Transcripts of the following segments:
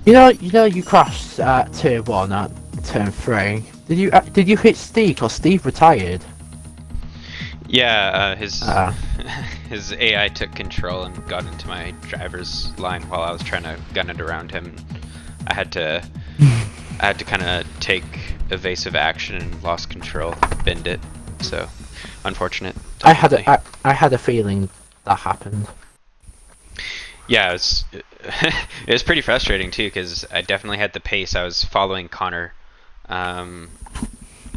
You crashed at tier 1 at turn 3. Did you hit Steve, or Steve retired? Yeah, Uh, his AI took control and got into my driver's line while I was trying to gun it around him. I had to kind of take evasive action and lost control, bend it. So, unfortunate. I had a feeling that happened. Yeah, it was pretty frustrating too because I definitely had the pace. I was following Connor in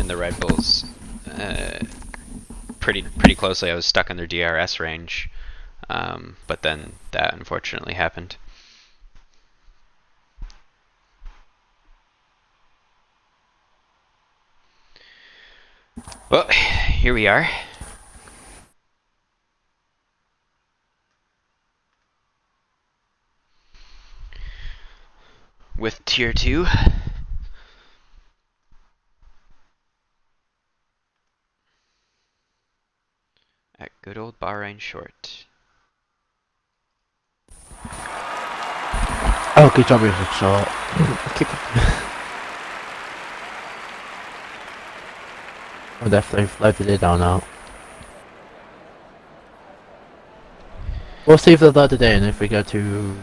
the Red Bulls pretty closely. I was stuck in their DRS range, but then that unfortunately happened. Well, here we are. With tier 2. At good old Bahrain Short. Oh, good job with the short. Oh, definitely loaded it down now. We'll see if they're loaded in if we go to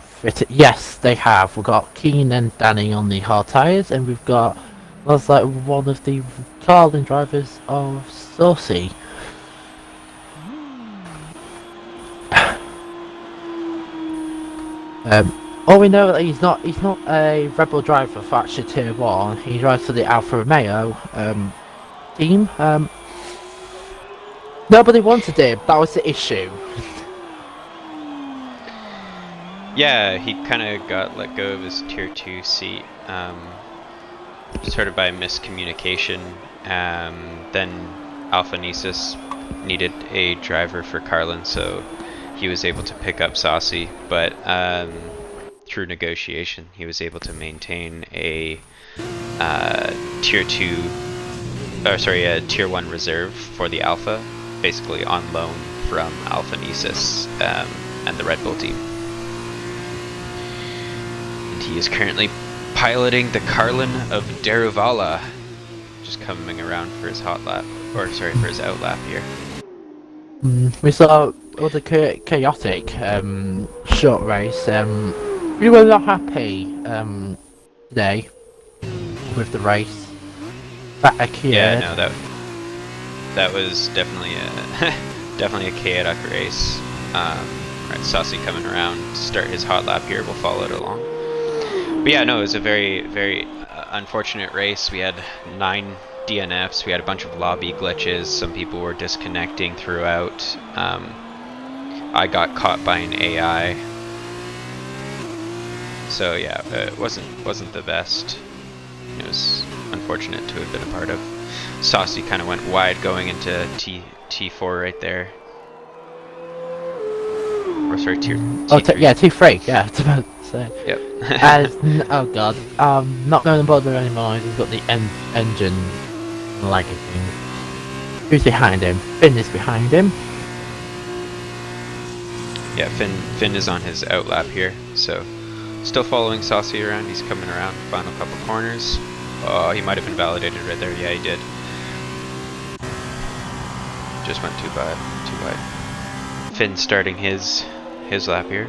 fit it. Yes, they have. We've got Keen and Danny on the hard tyres, and we've got looks like one of the Carlin drivers of Saucy. All we know that he's not a Rebel driver for actually tier 1. He drives for the Alfa Romeo team. Nobody wanted him. That was the issue. Yeah, he kind of got let go of his tier 2 seat, sort of by miscommunication. Then Alpha Nisus needed a driver for Carlin, so he was able to pick up Saucy, but through negotiation, he was able to maintain a tier 1 reserve for the Alpha, basically on loan from Alpha Nisus and the Red Bull team. And he is currently piloting the Carlin of Deruvala, just coming around for his hot lap, or sorry, for his out lap here. We saw all the chaotic short race. We were not happy today with the race. Yeah, no, that was definitely a chaotic race. Right, Saucy coming around to start his hot lap here. We'll follow it along. But yeah, no, it was a very unfortunate race. We had 9 DNFs. We had a bunch of lobby glitches. Some people were disconnecting throughout. I got caught by an AI. So yeah, it wasn't the best. It was unfortunate to have been a part of. Saucy kind of went wide going into T4 right there. Or sorry, tier. T3. Yeah, T3. Yeah, it's about to say. Yep. Oh god, not going to bother anymore. He's got the engine lagging thing. Who's behind him? Finn is behind him. Yeah, Finn is on his outlap here, so still following Saucy around. He's coming around final couple corners. Oh, he might have invalidated right there. Yeah, he did. Just went too wide. Finn starting his lap here.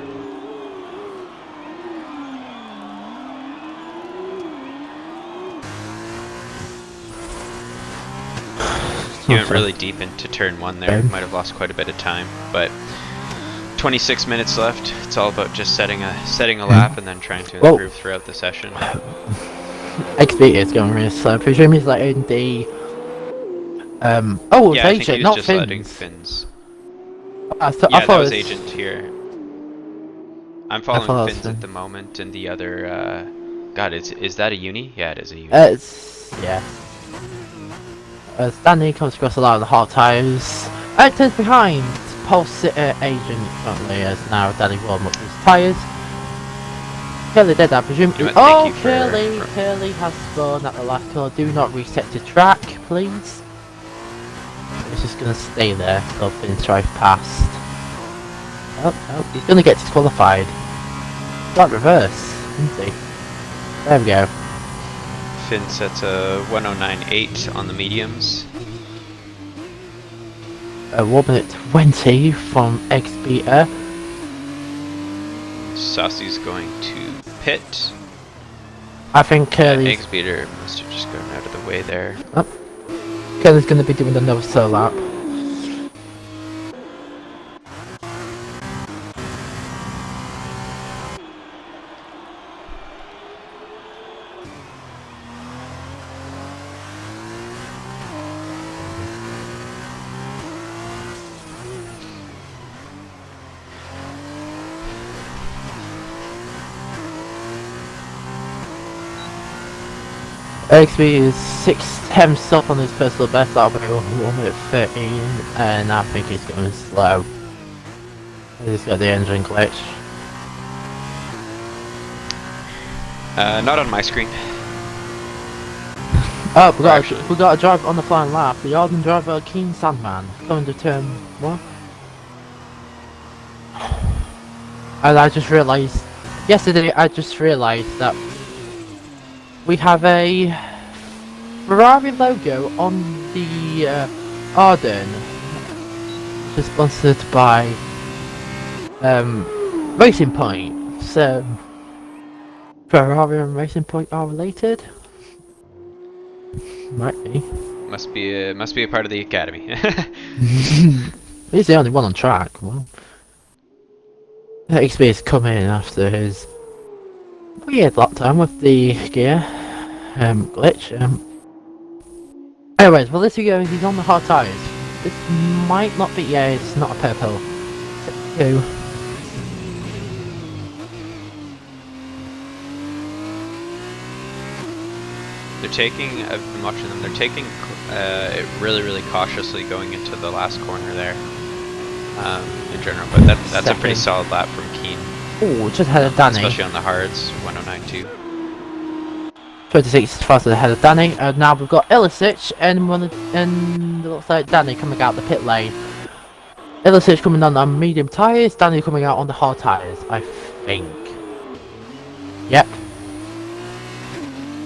He went really deep into turn 1 there. Might have lost quite a bit of time, but 26 minutes left. It's all about just setting a lap and then trying to improve throughout the session. XP is going really slow. I presume he's like in the yeah, I think he was not just Finn's. letting Finn's. I thought that was it Agent here. I'm following Finn's at the moment, and the other. God, is that a uni? Yeah, it is a uni. Yeah. Stanley comes across a lot of the hard tyres. Actors behind. Pulse Agent currently has now Danny warm up his tyres. Curly did that, presumably. Oh, Curly has spawned at the last corner. Do not reset to track, please. It's just gonna stay there until Finn's drive past. Oh, he's gonna get disqualified. Got reverse. isn't he? There we go. Finn sets a 109.8 on the mediums. 1 minute 20 from X-Beater. Saucy's going to pit. I think Curly's... X-Beater must have just gone out of the way there. Oh. Curly's going to be doing another solo lap. XB is 6 tenths up on his personal best, that'll be 1 minute 13, and I think he's going slow. He's got the engine glitch. Not on my screen. Oh, we got a drive on the flying lap. The Arden driver, Keen Sandman, going to turn 1. And I just realised, yesterday I just realised that we have a Ferrari logo on the Arden, which is sponsored by Racing Point. So Ferrari and Racing Point are related. Might be. Must be a part of the academy. He's the only one on track. Well, XB is coming in after his weird lap time with the gear glitch. Anyways, well, this video he's on the hard tyres. This might not be. Yeah, it's not a purple. Two. They're taking, I've been watching them, they're taking it really cautiously going into the last corner there, in general, but that's a pretty solid lap from Keen. Oh, just ahead of Danny. Especially on the hards, 109.2. 26 faster ahead of Danny, and now we've got Ilicic, and it looks like Danny coming out the pit lane. Ilicic coming on the medium tyres, Danny coming out on the hard tyres, I think. Yep.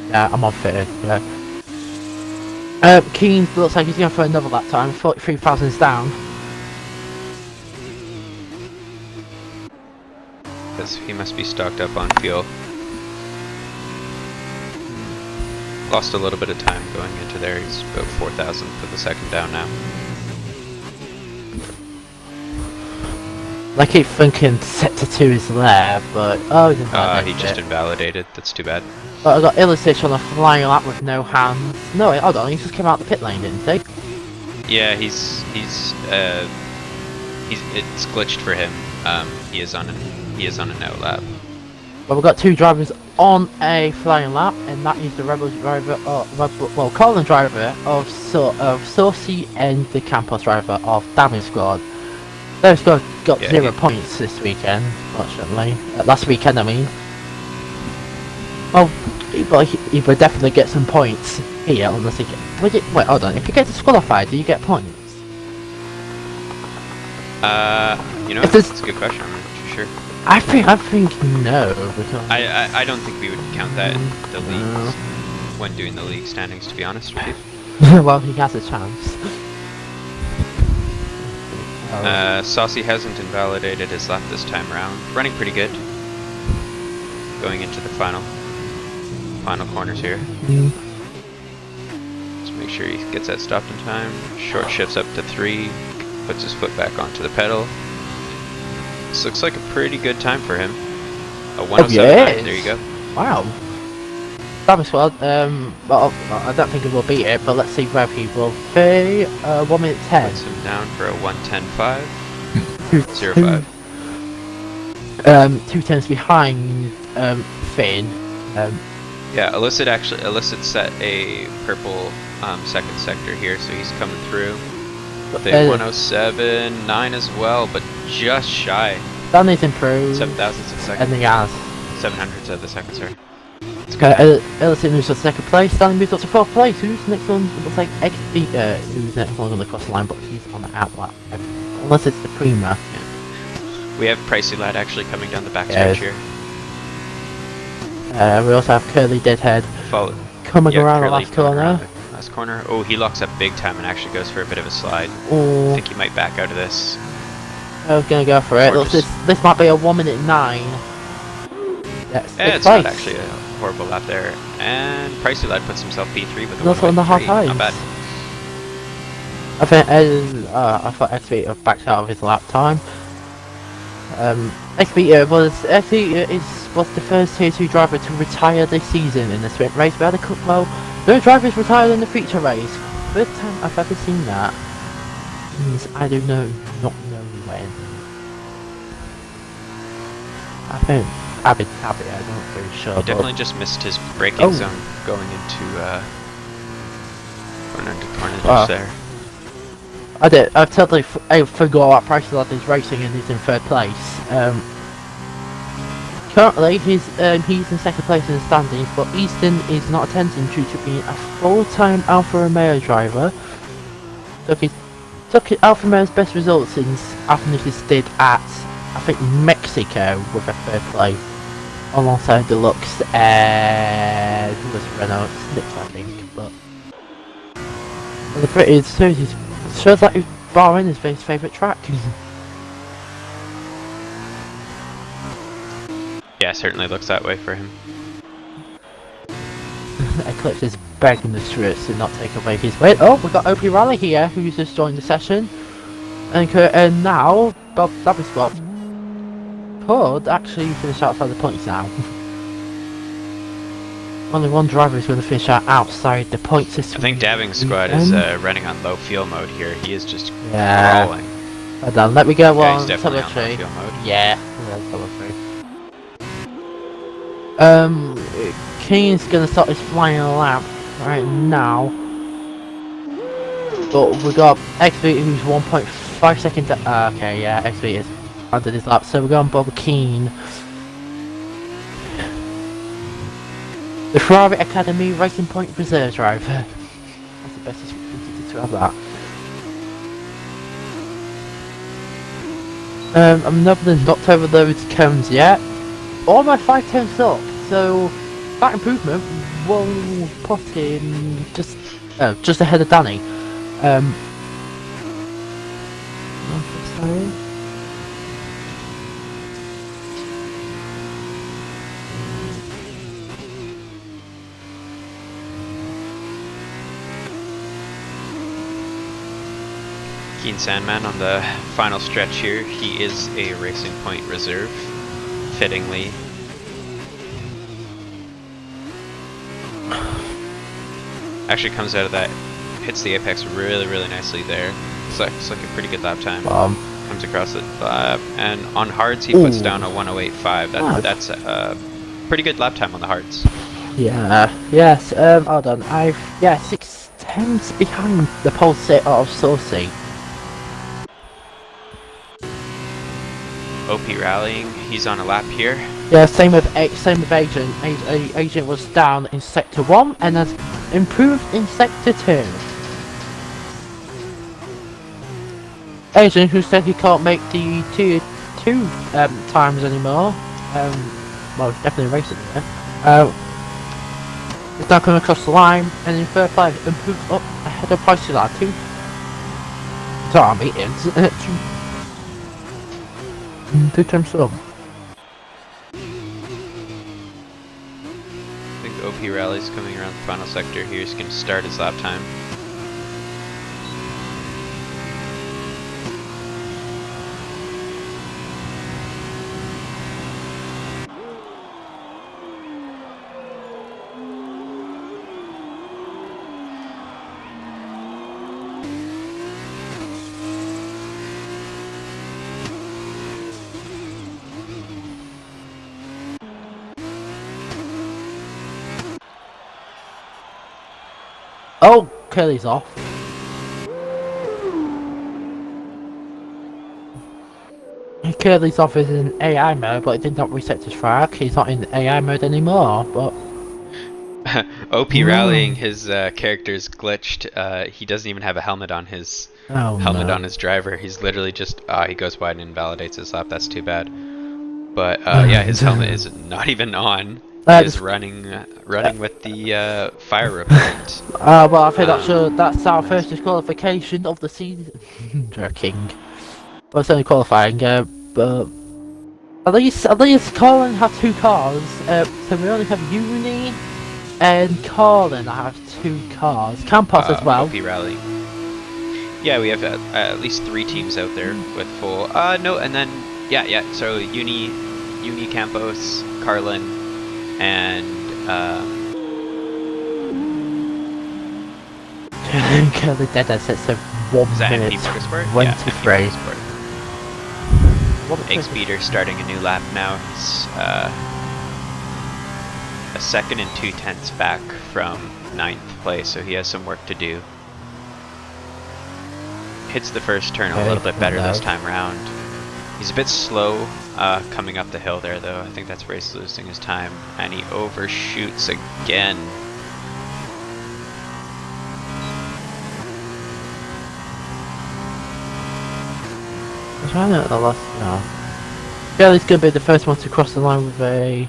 Yeah, I'm on fitted, yeah. Keen looks like he's going for another lap time, 43 thousandths down. Because he must be stocked up on fuel. Lost a little bit of time going into there, he's about 4,000 for the second down now. I keep thinking sector 2 is there, but oh, he just invalidated, that's too bad. But I got Ilicic on a flying lap with no hands. No wait, hold on, he just came out the pit lane, didn't he? Yeah, it's glitched for him. He is on an out lap. Well, we've got 2 drivers on a flying lap, and that is the Rebel driver, Colin driver of Saucy and the Campos driver of Damage Squad. Those guys got 0 points this weekend, fortunately. Last weekend, I mean. Well, he would definitely get some points here, unless he wait, hold on. If you get disqualified, do you get points? You know, that's a good question. I'm not too sure. I think no, because I don't think we would count that in the leagues when doing the league standings, to be honest with you. Well, he has a chance. Saucy hasn't invalidated his lap this time around. Running pretty good. Going into the final corners here. Just make sure he gets that stopped in time. Short shifts up to 3. Puts his foot back onto the pedal. This looks like a pretty good time for him. A 107.9, there you go. Wow. Damage Squad, well, I don't think he will beat it, but let's see where he will be. 1 minute 10. Puts him down for a 110.5. 0.5. 2 turns behind Finn. Yeah, Illicit set a purple second sector here, so he's coming through. With a 107.9 as well, but just shy. Danny's improved. 7,000 of a second. And he has 700 of the second, sorry. Illicit moves to 2nd place, Danny moves up to 4th place. Who's next one? It looks like X-Beater, who's next one on the cross line, but he's on the outlap. Unless it's the Prima. Yeah. We have Pricey Lad actually coming down the back stretch here. We also have Curly Deadhead coming around the last corner. Last corner. Oh, he locks up big time and actually goes for a bit of a slide. Oh. I think he might back out of this. I was gonna go for it. Look, this might be a 1 minute 9. Yes, it's not actually a horrible lap there. And Pricey Lad puts himself P3 with a also on the hot eyes. Not bad. I think I thought Expeditor backed out of his lap time. Expeditor was the first Tier 2 driver to retire this season in the sprint race. We had no drivers retired in the feature race. First time I've ever seen that. I don't know, not know when. I think I've been happy. I'm not very sure. He definitely just missed his braking zone going into corner there. I totally forgot what Price Lad is racing and he's in 3rd place. Currently, he's in 2nd place in the standings, but Easton is not attending due to being a full-time Alfa Romeo driver. Took Alfa Romeo's best result since Athanasius did at, I think, Mexico with a 3rd place, alongside Deluxe and who was Renault Snips, I think. But it shows like Bahrain is his favourite track. Yeah, certainly looks that way for him. Eclipse is begging the Stewards to not take away his win. Oh, we've got OP Rally here, who's just joined the session. And now, Bob Squad could actually finish outside the points now. Only one driver is going to finish outside the point system. I think Dabbing's squad is running on low fuel mode here. He is just crawling. Hold on, let me go on definitely on low fuel mode. Yeah, King's gonna start his flying lap right now. But we got XV who's 1.5 seconds. Okay, yeah, XV is under this lap. So we're going Bob Keane. The Ferrari Academy Racing Point Reserve driver. That's the best to have that. I'm not knocked over those cones yet. All my 5 turns up, so that improvement will put him just ahead of Danny. Sorry. Keen Sandman on the final stretch here. He is a Racing Point reserve, fittingly. Actually comes out of that, hits the apex really nicely there. Looks like a pretty good lap time. Comes across it, and on hards he puts down a 108.5. That's a pretty good lap time on the hards. Yeah. Yes. Hold on. 6 tenths behind the pole set of Saucy. OP rallying, he's on a lap here. Yeah, same with Agent. Agent was down in sector 1 and has improved in sector 2. Agent, who said he can't make the tier 2 times anymore. Well, he's definitely racing there. He's now coming across the line and in 3rd place, improved up ahead of Price Lad 2. Sorry, meetings. 2 times up. I think OP Rally's coming around the final sector here. He's going to start his lap time. Oh, Curly's off. Curly's off is in AI mode, but it did not reset his track. He's not in AI mode anymore, but... OP rallying, his character's glitched. He doesn't even have a helmet on his on his driver. He's literally just he goes wide and invalidates his lap. That's too bad. But yeah, his helmet is not even on. is running with the fire repellent. Well, I think that's our first disqualification of the season. Joking. Well, it's only qualifying, but at least Colin have 2 cars. So we only have Uni and Colin have 2 cars. Campos as well. OP Rally. Yeah, we have at least 3 teams out there with full. No, and then yeah. So Uni, Campos, Carlin, and Curly Dead sets of 1 minute 23. Egg Speeder starting a new lap now. He's a second and 2/10 back from 9th place, so he has some work to do. Hits the first turn a little bit better this time round. He's a bit slow coming up the hill there, though. I think that's where he's losing his time, and he overshoots again. I'm trying to the last now. Yeah, he's gonna be the first one to cross the line with a.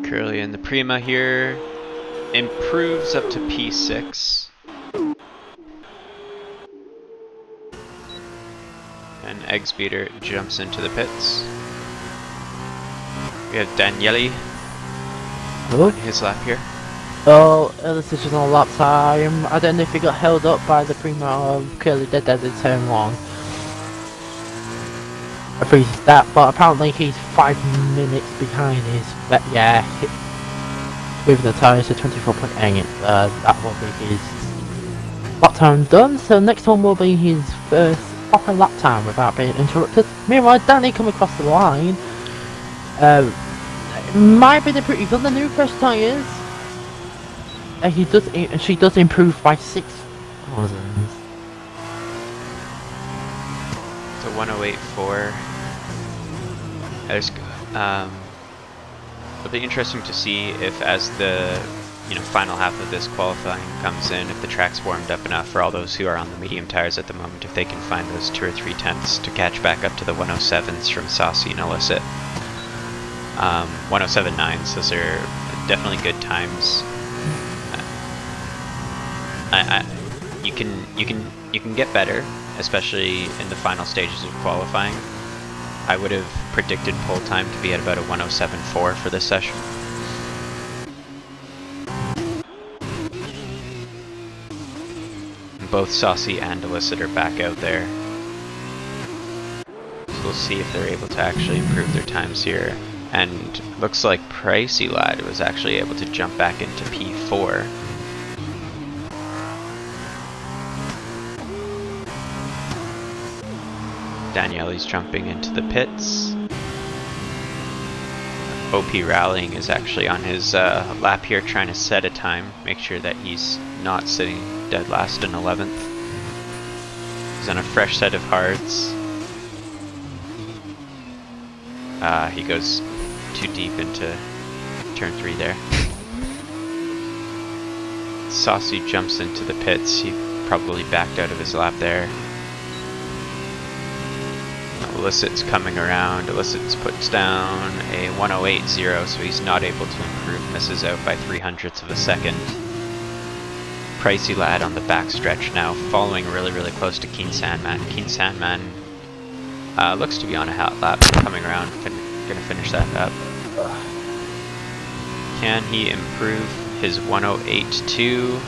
Curly in the Prima here improves up to P6. And Egg Speeder jumps into the pits. We have Daniele on his lap here. Oh, this is just on lap time. I don't know if he got held up by the Prima of Curly Dead in turn 1. I appreciate that, but apparently he's 5 minutes behind his. Yeah, moving the tyres to 24.8. That will be his lap time done. So next one will be his first proper lap time without being interrupted. Meanwhile, Danny coming across the line. Might be the pretty good. The new fresh tyres. She does improve by 6 thousandths. So 108.4. It'll be interesting to see if, as the final half of this qualifying comes in, if the track's warmed up enough for all those who are on the medium tires at the moment, if they can find those 2 or 3 tenths to catch back up to the 107s from Saucy and Illicit. 107.9s, those are definitely good times. You can get better, especially in the final stages of qualifying. I would have predicted pole time to be at about a 107.4 for this session. Both Saucy and Illicit are back out there. So we'll see if they're able to actually improve their times here. And looks like Pricey Lad was actually able to jump back into P4. Daniele's jumping into the pits. OP Rallying is actually on his lap here, trying to set a time, make sure that he's not sitting dead last in 11th. He's on a fresh set of hards. He goes too deep into turn 3 there. Saucy jumps into the pits. He probably backed out of his lap there. Illicit's coming around. Illicit's puts down a 108.0, so he's not able to improve. Misses out by 0.03 of a second. Pricey Lad on the backstretch now, following really close to Keen Sandman. Keen Sandman looks to be on a hot lap, coming around, gonna finish that up. Can he improve his 108.2?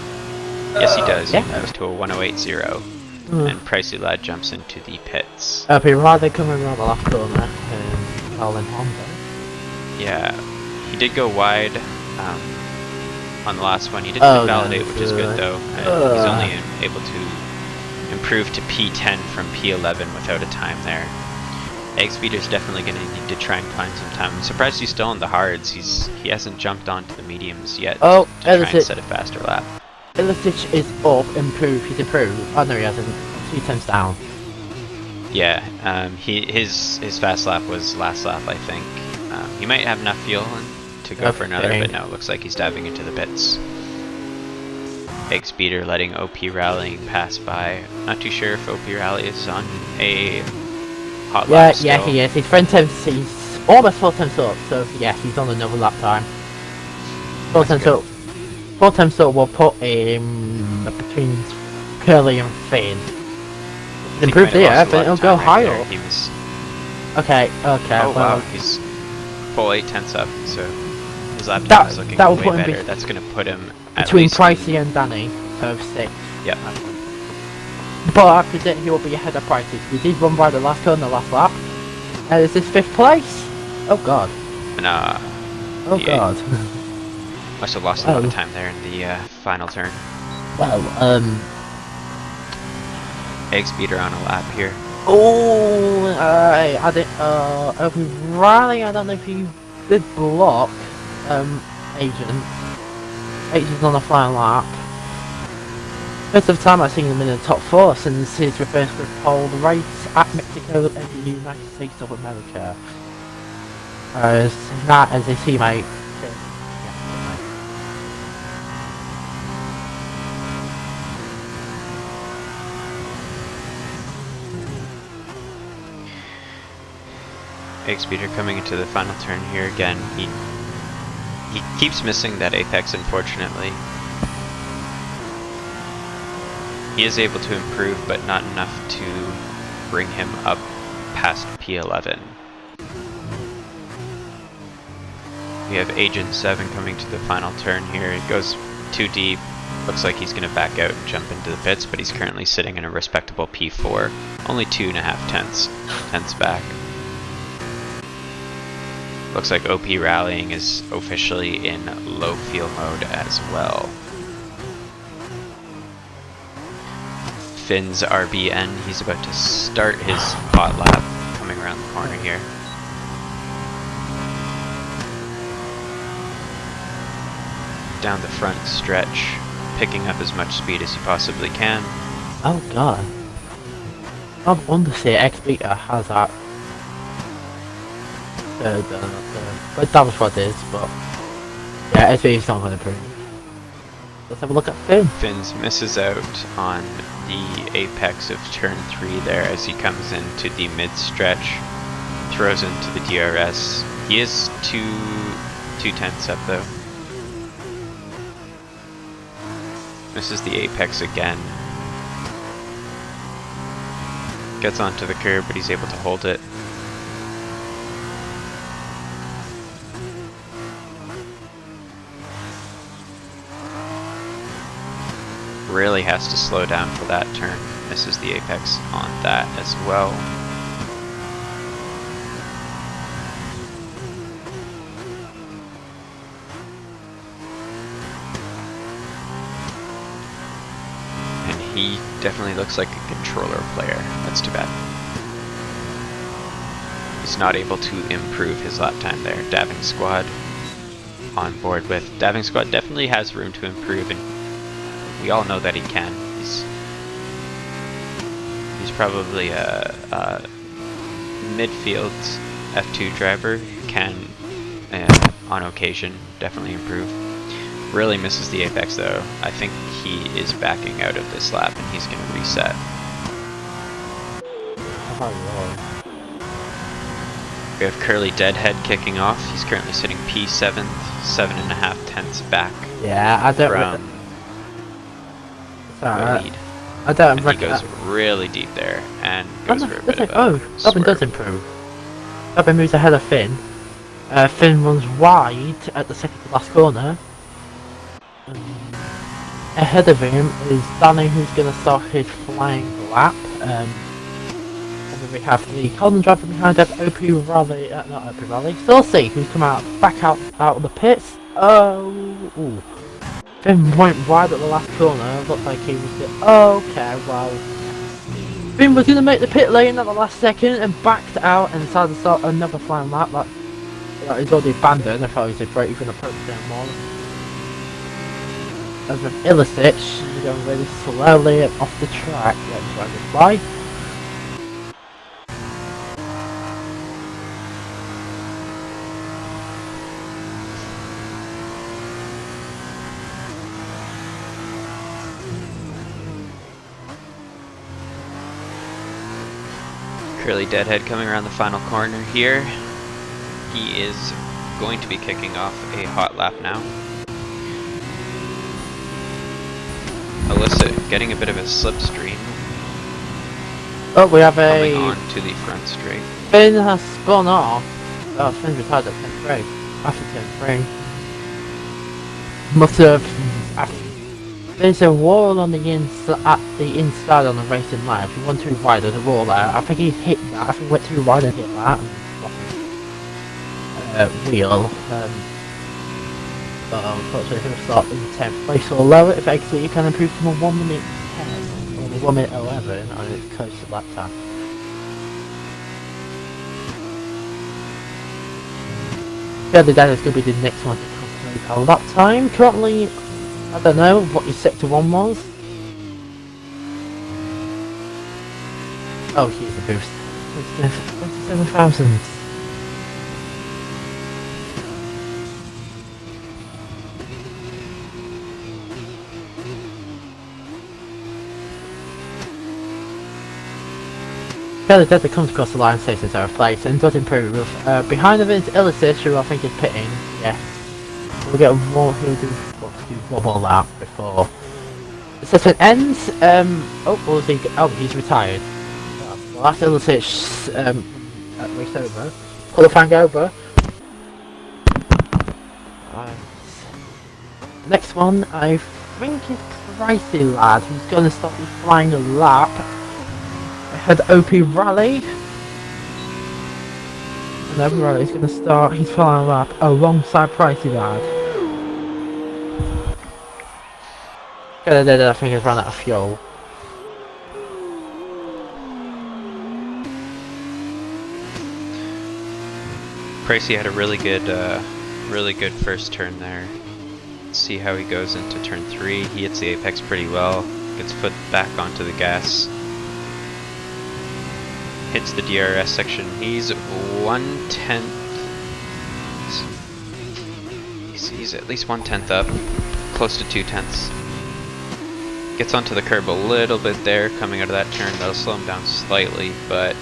Yes, he does. He moves to a 108.0. And Pricey Lad jumps into the pits. I'd be rather coming around the last corner and Colin Honda. Yeah, he did go wide on the last one. He didn't invalidate, which is good though. He's only able to improve to P10 from P11 without a time there. Egg Speeder's definitely going to need to try and find some time. I'm surprised he's still in the hards. He hasn't jumped onto the mediums yet to try and set a faster lap. Illicich is up, improved, he's improved. Oh no, he hasn't. 2 tenths down. Yeah, his fast lap was last lap, I think. He might have enough fuel to go for another, but no, it looks like he's diving into the pits. Egg Speeder letting OP Rallying pass by. Not too sure if OP Rally is on a hot lap still. Yeah, he is. His friend temps, he's almost 4 tenths up, so yeah, he's on another lap time. 4 tenths up. 4 tenths up will put him between Curly and Finn. Improved here, but it'll go higher. He was... Okay, Oh well, wow, he's full 8 tenths up, so his lap time is looking way better. That's going to put him at between least Pricey and Danny, so 6. Yep. But I predict he will be ahead of Pricey. We did run by the last turn, the last lap. And is this 5th place? Oh god. Nah. Oh god. Must have lost a lot of time there in the final turn. Well, Egg Speeder on a lap here. oh, I did, Riley, I don't know if he did block, Agent. Agent's on a flying lap. First of time I've seen him in the top 4 since his reverse grip pole race at Mexico and the United States of America. Not as a teammate. Egg Speeder coming into the final turn here again. He keeps missing that apex, unfortunately. He is able to improve, but not enough to bring him up past P11. We have Agent 7 coming to the final turn here. It goes too deep. Looks like he's going to back out and jump into the pits, but he's currently sitting in a respectable P4. Only 2.5 tenths back. Looks like OP Rallying is officially in low fuel mode as well. Finn's RBN, he's about to start his hot lap coming around the corner here. Down the front stretch, picking up as much speed as he possibly can. Oh god. I wonder if X-Beta has that. But that was what it is, but yeah, X-Beta's not going to improve. Let's have a look at Finn. Finn's misses out on the apex of turn 3 there as he comes into the mid stretch, throws into the DRS. He is 2 tenths up though. Misses the apex again. Gets onto the curb, but he's able to hold it. Really has to slow down for that turn. Misses the apex on that as well. And he definitely looks like a controller player. That's too bad. He's not able to improve his lap time there. Daving Squad on board with. Daving Squad definitely has room to improve, and we all know that he can. He's probably a midfield F2 driver. Can, on occasion, definitely improve. Really misses the apex though. I think he is backing out of this lap and he's going to reset. We have Curly Deadhead kicking off. He's currently sitting P7th, 7.5 tenths back. Yeah, I don't. Lead. I don't and he goes really deep there and goes for a bit of a Robin does improve. Robin moves ahead of Finn. Finn runs wide at the second to last corner. Ahead of him is Danny, who's going to start his flying lap. And then we have the Colin driver behind us, OP Rally, not OP Rally, Saucy, who's come back out of the pits. Ooh. Finn went wide at the last corner. Looked like he was okay, well. Finn was going to make the pit lane at the last second and backed out and decided to start another flying lap. That is already abandoned. I thought he was a break, even approach down more. of an Illicit, you're going really slowly off the track, let's try this by. Curly Deadhead coming around the final corner here. He is going to be kicking off a hot lap now. Alyssa getting a bit of a slipstream. Oh, we have coming on to the front straight. Finn has spun off. Oh, Finn's retired at 10th. After 10th. Must have. There's a wall on the inside on the racing line. If you want too wide, there's a wall there. I think he hit that. I think he went too wide and hit that. Wheel. But unfortunately, he'll start in 10th place or lower. If exit, you can improve from a 1 minute 10 or 1 minute 11 on its close to lap time. Further down is going to be the next one to calculate our lap time. Currently, I don't know what your sector 1 was. Oh, here's the boost. 27,000. Fairly Dead that comes across the line, stays in 7th place and does improve. Behind of it is Illicit, who I think is pitting. Yes. We'll get one. He'll do one more lap before the session ends. Oh, what was he? Oh, he's retired. Well, that's Illicit's race over. Qualifying over. Next one, I think is Pricey Lad, who's going to start with flying a lap. Had OP Rally. And OP Rally's going to start his final lap alongside Pricey Lad. I think he's run out of fuel. Pricey had a really good first turn there. Let's see how he goes into turn 3. He hits the apex pretty well. Gets foot back onto the gas. Hits the DRS section. He's 1/10. He's at least 1/10 up, close to 2/10. Gets onto the curb a little bit there, coming out of that turn. That'll slow him down slightly, but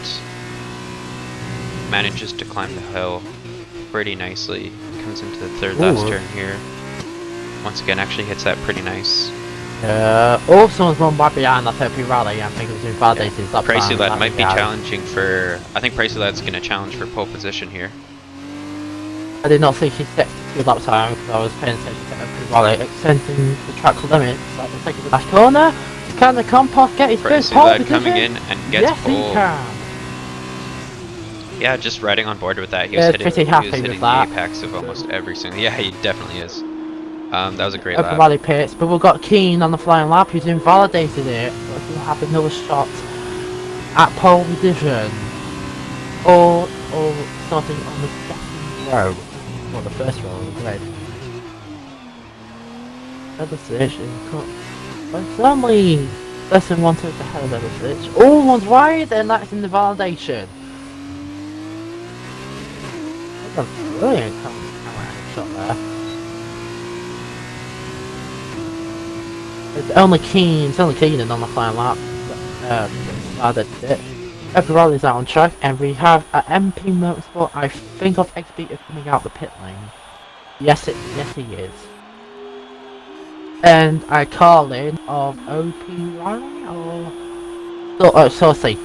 manages to climb the hill pretty nicely. Comes into the third last turn here. Once again, actually hits that pretty nice. Someone's run right behind that OP Rally. I think it was invalidated. Yeah. Pricey Lad might be challenging for. I think Pricey Lad's going to challenge for pole position here. I did not see his set to lap time because I was paying attention to OP Rally extending the track limits. So we'll take it to the last corner. Can the compost get his first pole position? Coming in and gets yes, pole. He can. Yeah, just riding on board with that. He was hitting, pretty happy he was hitting with that. the apex of almost every single. Yeah, he definitely is. That was a great lap. Rally pits, but we've got Keen on the flying lap who's invalidated it. But he'll have another shot at pole position. Or starting on the second row. Or the first row of the grid. Another switch but it's only less than 1/3 ahead of the switch. Oh, one's wide and that's in the validation. That's a brilliant shot there. It's only Keenan on the flying lap. That it. Everybody's out on track, and we have an MP Motorsport. I think of XB coming out the pit lane. Yes, he is. And I call in of OP Rally or Saucy.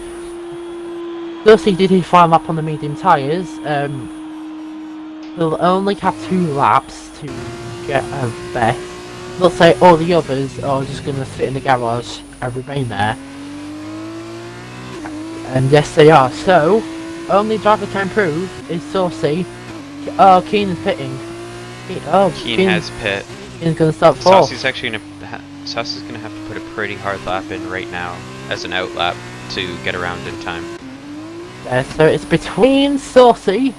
Saucy did his final lap on the medium tyres. He'll only have 2 laps to get a best. Let's say all the others are just going to sit in the garage and remain there. And yes they are, so only driver can improve is Saucy. Oh, Keen is pitting. Keen has pit. Keen's going to start 4th. Saucy's actually going to have to put a pretty hard lap in right now as an out lap to get around in time. So it's between Saucy.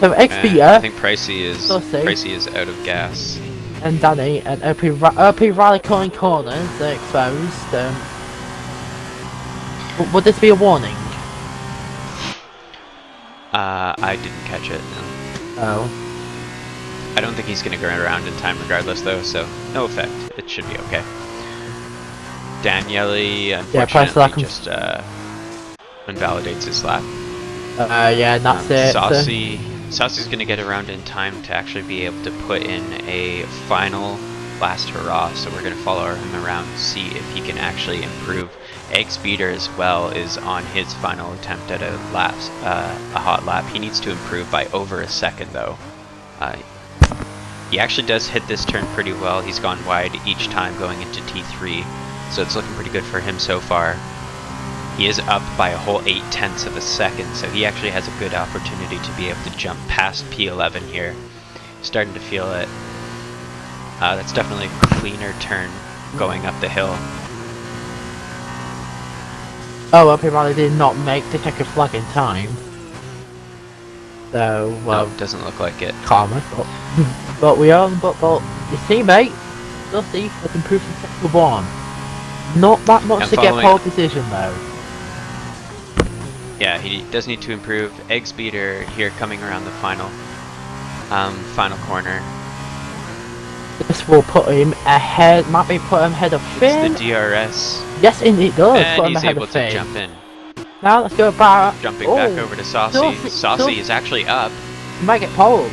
So XB, I think Pricey is out of gas. and Danny and OP Riley calling corners exposed. Would this be a warning? I didn't catch it, no. Oh. I don't think he's going to go around in time regardless, though, so no effect. It should be okay. Daniele, unfortunately, just invalidates his lap. Yeah, that's it. Saucy's going to get around in time to actually be able to put in a final last hurrah, so we're going to follow him around to see if he can actually improve. Egg Speeder as well is on his final attempt at a hot lap. He needs to improve by over a second, though. He actually does hit this turn pretty well. He's gone wide each time going into T3, so it's looking pretty good for him so far. He is up by a whole 0.8 of a second, so he actually has a good opportunity to be able to jump past P11 here. Starting to feel it. That's definitely a cleaner turn going up the hill. Oh, well, Riley did not make the checkered flag in time. So, well... No, doesn't look like it. Karma, but we are, but your teammate, we'll see if they can improve from sector 1. Not that much to get pole position, though. Yeah, he does need to improve. Egg Speeder here coming around the final corner. This will put him ahead, might be put him ahead of Finn. It's the DRS. Yes, it does. And put him he's ahead able of to Finn. jump in. Now let's go back. Jumping back over to Saucy. Saucy is actually up. He might get pole.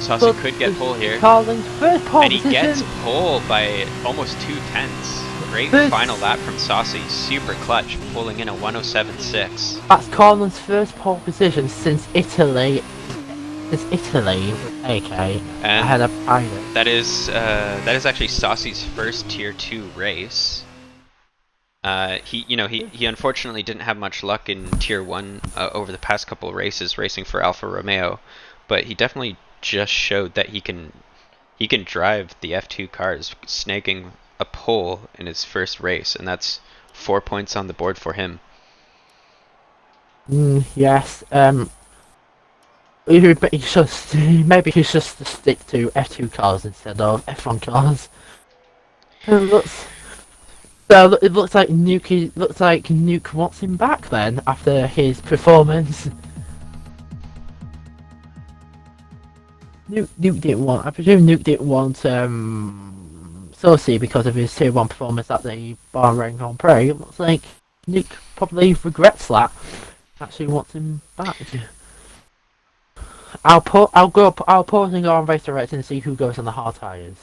Saucy could get pole here. Carlin's first pole And he position. gets pole by almost 0.2. Great final lap from Saucy. Super clutch, pulling in a 107.6. That's Carlin's first pole position since Italy. AK. And ahead of Pilot. That is actually Saucy's first Tier 2 race. He unfortunately didn't have much luck in Tier 1 over the past couple of races racing for Alfa Romeo, but he definitely just showed that he can drive the F2 cars, snagging a pole in his first race, and that's 4 points on the board for him. Yes. Maybe he should just stick to F2 cars instead of F1 cars. It looks like Nuke wants him back then after his performance. Nuke didn't want. I presume Nuke didn't want Saucy because of his Tier 1 performance at the Bahrain Grand Prix. It looks like Nuke probably regrets that. Actually wants him back. I'll pause and go on race direct and see who goes on the hard tyres.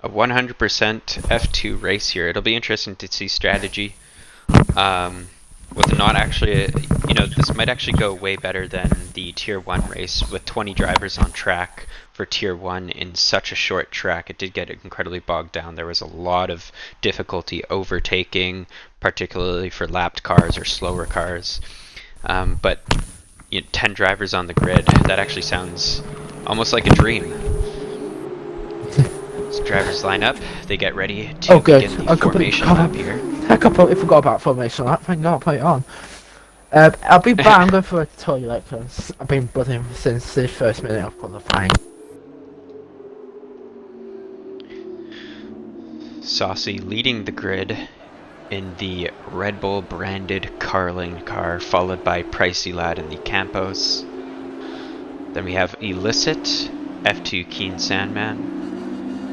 A 100% F2 race here. It'll be interesting to see strategy. With not actually, this might actually go way better than the Tier 1 race with 20 drivers on track for Tier 1 in such a short track. It did get incredibly bogged down. There was a lot of difficulty overtaking, particularly for lapped cars or slower cars. But 10 drivers on the grid, that actually sounds almost like a dream. So drivers line up, they get ready to begin the formation lap here. I completely forgot about formation lap, thank God I put it on. I'll be back, I'm going for a toilet because I've been buzzing since the first minute of qualifying. Saucy leading the grid in the Red Bull branded Carling car, followed by Pricey Lad in the Campos. Then we have Illicit, F2 Keen Sandman,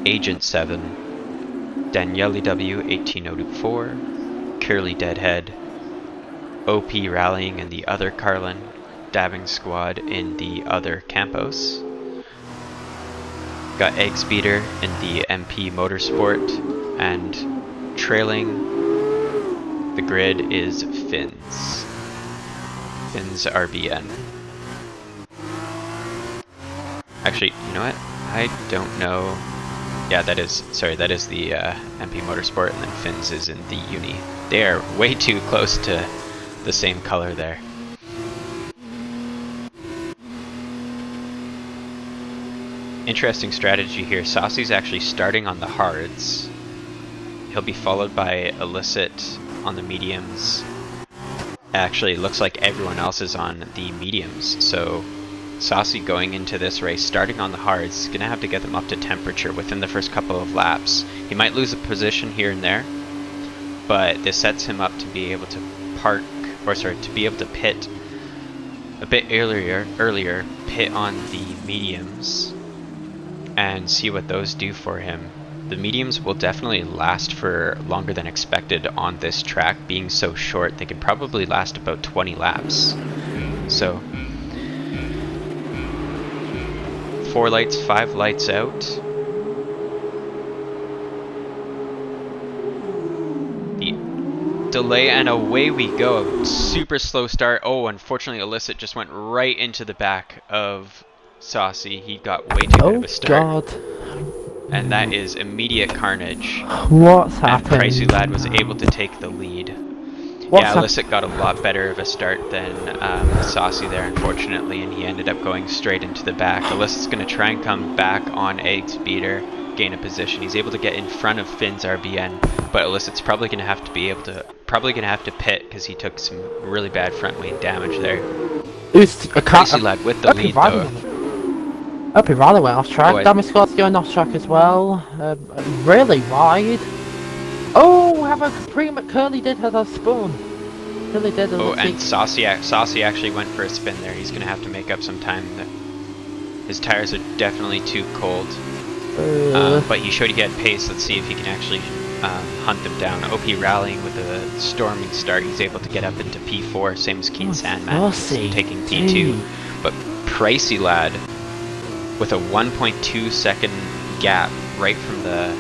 Agent 7, Daniele W 18024, Curly Deadhead, OP Rallying in the other Carlin, Dabbing Squad in the other Campos. Got Egg Speeder in the MP Motorsport, and trailing the grid is Fins RBN. Actually, you know what? I don't know. Yeah, that is the MP Motorsport, and then Fins is in the Uni. They are way too close to the same color there. Interesting strategy here. Saucy's actually starting on the hards. he'll be followed by Illicit on the mediums. Actually, it looks like everyone else is on the mediums, so Saucy going into this race, starting on the hards, is going to have to get them up to temperature within the first couple of laps. He might lose a position here and there, but this sets him up to be able to to be able to pit a bit earlier, pit on the mediums, and see what those do for him. The mediums will definitely last for longer than expected on this track, being so short. They can probably last about 20 laps. So 4 lights, 5 lights out. The delay, and away we go. A super slow start. Oh, unfortunately Illicit just went right into the back of Saucy. He got way too good of a start. God. And that is immediate carnage. What's happened? And Pricey Lad was able to take the lead. Illicit got a lot better of a start than Saucy there, unfortunately, and he ended up going straight into the back. Illicit's going to try and come back on Egg Speeder, gain a position. He's able to get in front of Finn's RBN, but Illicit's probably going to have to pit because he took some really bad front wing damage there. Pricey Lad with the lead though. Hope he rather went off track. Damage Squad's going off track as well. Really wide. Oh, have a Curly did have a spin. Curly did. Oh, and Saucy actually went for a spin there. He's going to have to make up some time. His tires are definitely too cold. But he showed he had pace. Let's see if he can actually hunt them down. OP rallying with a storming start. He's able to get up into P4, same as Keen Sandman, taking P2. But Pricey Lad with a 1.2 second gap right from the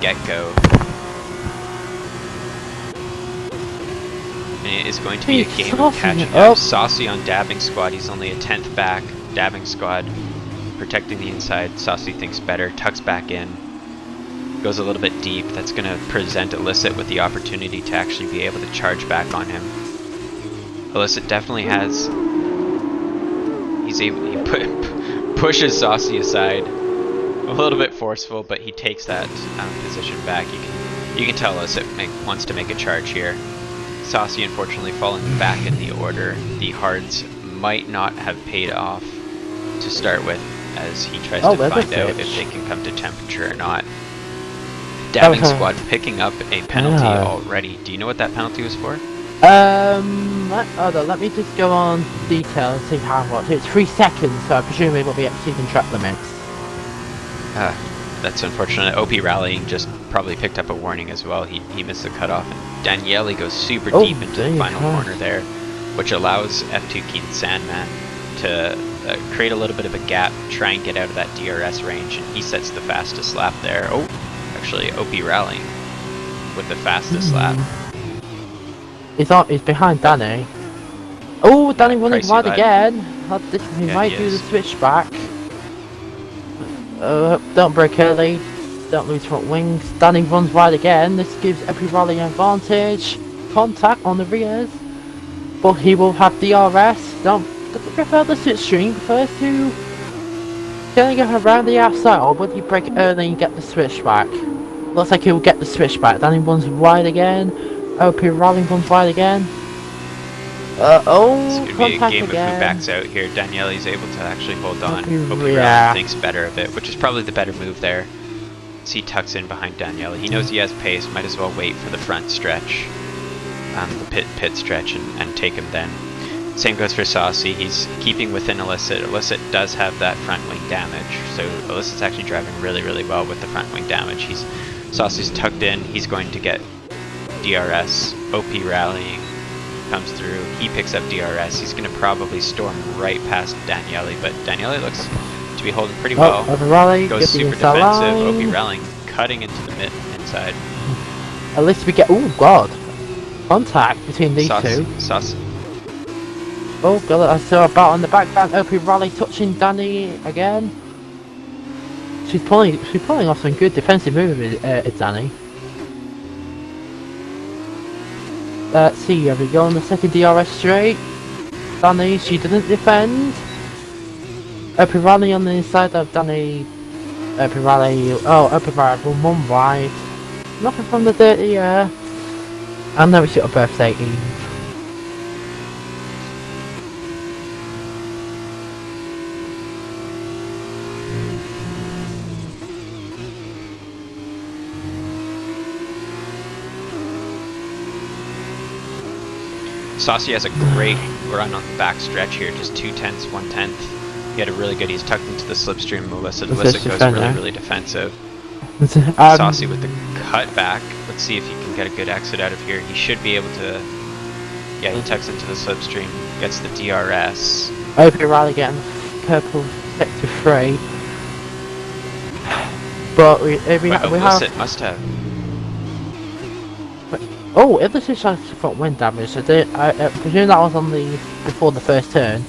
get-go. And it is going to be a game of catching up. Saucy on Dabbing Squad, he's only a 10th back. Dabbing Squad protecting the inside. Saucy thinks better, tucks back in. Goes a little bit deep. That's going to present Illicit with the opportunity to actually be able to charge back on him. Illicit definitely has... He pushes Saucy aside. A little bit forceful, but he takes that position back. You can tell Illicit wants to make a charge here. Saucy unfortunately falling back in the order. The hards might not have paid off to start with, as he tries to find out if they can come to temperature or not. Dabbing Squad picking up a penalty already. Do you know what that penalty was for? Let me just go on details, see how much. It's 3 seconds, so I presume it will be exceeding track limits. That's unfortunate. OP rallying just probably picked up a warning as well. He missed the cutoff, and Daniele goes super deep into the final corner there, which allows F2 Keen Sandman to create a little bit of a gap, try and get out of that DRS range, and he sets the fastest lap there. Oh, actually OP rallying with the fastest lap. He's behind Danny. Oh, Danny running wide again. He might do the switchback. Don't break early. Don't lose front wings. Danny runs wide again. This gives every rally an advantage. Contact on the rears. But he will have DRS. Don't prefer the switch string. Prefers to going around the outside, or would he break early and get the switchback? Looks like he'll get the switchback. Danny runs wide again. OP Rallying runs wide again. It's going to be a game again. Of who backs out here. Daniele's able to actually hold on. OP Rallying thinks better of it, which is probably the better move there. As he tucks in behind Daniele. He knows he has pace, might as well wait for the front stretch. The pit stretch and take him then. Same goes for Saucy. He's keeping within Illicit. Illicit does have that front wing damage, so Illicit's actually driving really, really well with the front wing damage. Saucy's tucked in. He's going to get DRS. OP Rallying comes through. He picks up DRS. He's going to probably storm right past Daniele, but Daniele looks to be holding pretty well. Goes super defensive. OP Rallying cutting into the inside. At least we get... Oh god! Contact between these two. Oh god, I saw a bat on the back bank. OP Rally touching Danny again. She's pulling off some good defensive moves, Danny. Let's see, here we go on the second DRS straight. Danny, she doesn't defend. OP Rally on the inside of Danny. OP Rally will run wide. Nothing from the dirty air. I know it's your birthday Eve. Saucy has a great run on the back stretch here, just 2/10, 1/10. He had a really good, he's tucked into the slipstream. Alyssa goes really defensive. Saucy with the cut back. Let's see if he can get a good exit out of here. He should be able to. Yeah, he tucks into the slipstream, gets the DRS. I hope you're rather getting purple sector 3. But we have. Must have. Oh, it looks like front wind damage. I presume that was on the before the first turn.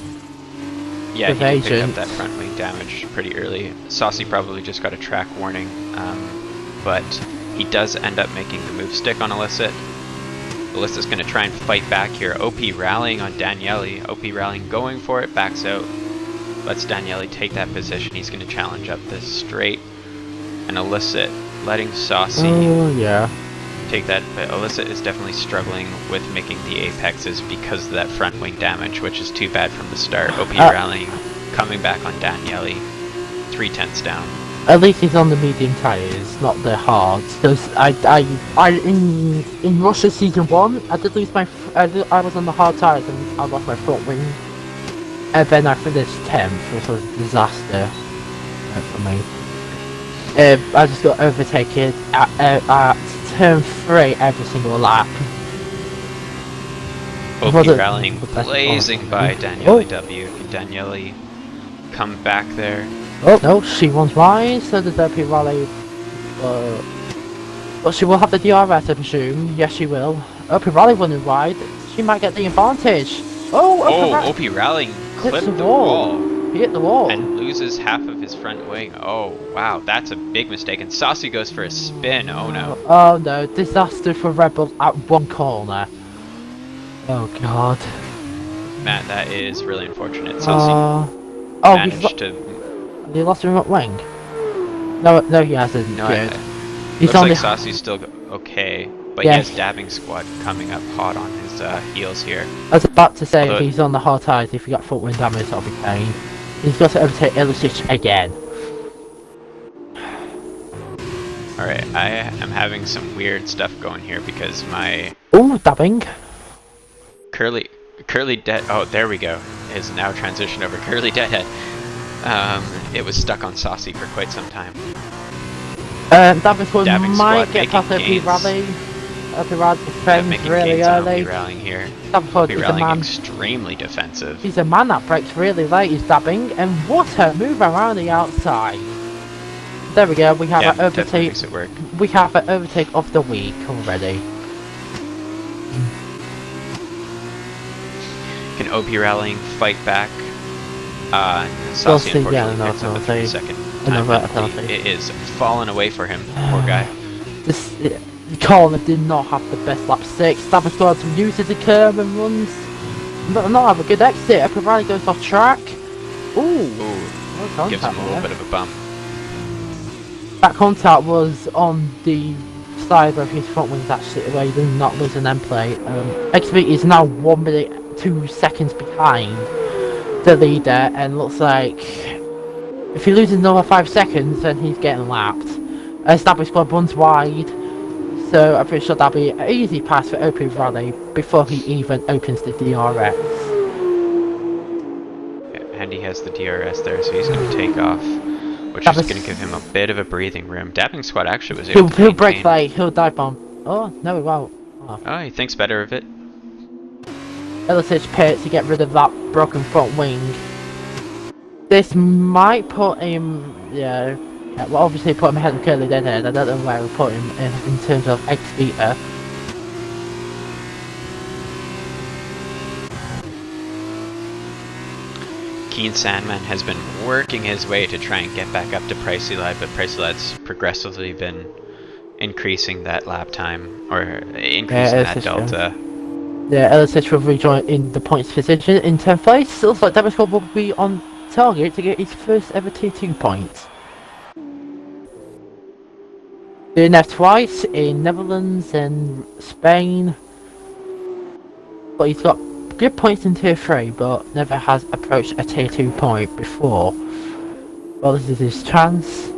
Yeah, he did pick up that front wing damage pretty early. Saucy probably just got a track warning, but he does end up making the move stick on Illicit. Illicit's going to try and fight back here. OP rallying on Daniele. OP rallying, going for it, backs out. Lets Daniele take that position. He's going to challenge up this straight. And Illicit letting Saucy take that, but Illicit is definitely struggling with making the apexes because of that front wing damage, which is too bad from the start. OP rallying, coming back on Daniele, 3/10 down. At least he's on the medium tires, not the hards. Because in Russia season 1, I did lose my, I was on the hard tires and I lost my front wing, and then I finished 10th, which was a disaster for me. I just got overtaken at turn 3 every single lap. OP rallying, blazing by Daniele W. Can Daniele come back there? Oh no, she runs wide, so does OP rally. But she will have the DRS, I presume. Yes, she will. OP rally running wide. She might get the advantage. OP rallying clipped the wall. He hit the wall. And loses half of his front wing. Oh, wow, that's a big mistake. And Saucy goes for a spin. Oh no. Oh no, disaster for Red Bull at one corner. Oh god. Matt, that is really unfortunate. Saucy managed to... He lost his front wing? No, he hasn't. No, he's looks on like Saucy's still okay. But he has Dabbing Squad coming up hot on his heels here. I was about to say, if he's on the hard tires, if he got front wing damage, that'll be pain. He's got to overtake Ilicic again. Alright, I am having some weird stuff going here because my... Ooh, dabbing. Curly Dead... Oh, there we go. Is now transitioned over Curly Deadhead. It was stuck on Saucy for quite some time. Dabbing Squad might get past OP Rally. OP Rally defends really early. Rallying here. Dabbing Squad is a man. Extremely defensive. He's a man that breaks really late. He's dabbing, and what a move around the outside. There we go. We have an overtake. We have an overtake of the week already. Can OP rallying fight back? Saucy unfortunately picks up a 3-second time penalty. It is falling away for him, poor guy. This corner did not have the best lap 6. Dabbing Squad uses the curb and runs. Not have a good exit. OP Rally goes off track. Ooh. Gives him a little bit of a bump. That contact was on the side of his front wings actually, where he did not lose an end plate. XV is now 1 minute 2 seconds behind the leader, and looks like if he loses another 5 seconds, then he's getting lapped. Dabbing Squad runs wide, so I'm pretty sure that'll be an easy pass for OP Rally before he even opens the DRS. Yeah, and he has the DRS there, so he's going to take off. Which is going to give him a bit of a breathing room. Dabbing Squad actually was able to He'll break late, he'll dive bomb. Oh, no he won't. Oh, he thinks better of it. Ilicic pit to get rid of that broken front wing. This might put him, well obviously put him ahead of Curly Deadhead. I don't know where we'll put him in terms of X-Beta. Keen Sandman has been working his way to try and get back up to Pricey Lad, but Pricey Lad's progressively been increasing that lap time, or increasing that delta. Yeah, Ilicic will rejoin in the points position in 10th place. It looks like Dabbing Squad will be on target to get his first ever T2 points. DNF twice in Netherlands and Spain. But he's got good points in tier 3, but never has approached a tier 2 point before. Well, this is his chance.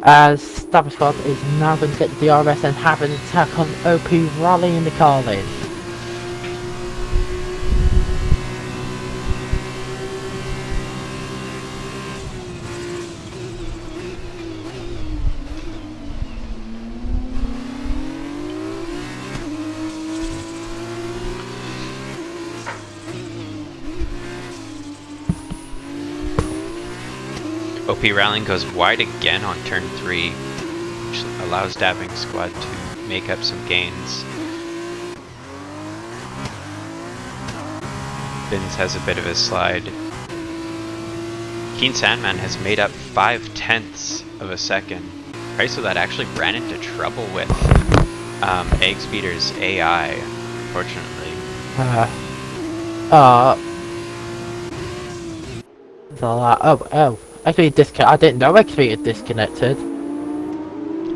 As Stabber Squad is now going to get the DRS and have an attack on OP Rally in the Carlin. OP Rallying goes wide again on turn 3, which allows Dabbing Squad to make up some gains. Fins has a bit of a slide. Keen Sandman has made up 5/10ths of a second. Price of that actually ran into trouble with Egg Speeder's AI, unfortunately. Actually, I didn't know XP had disconnected.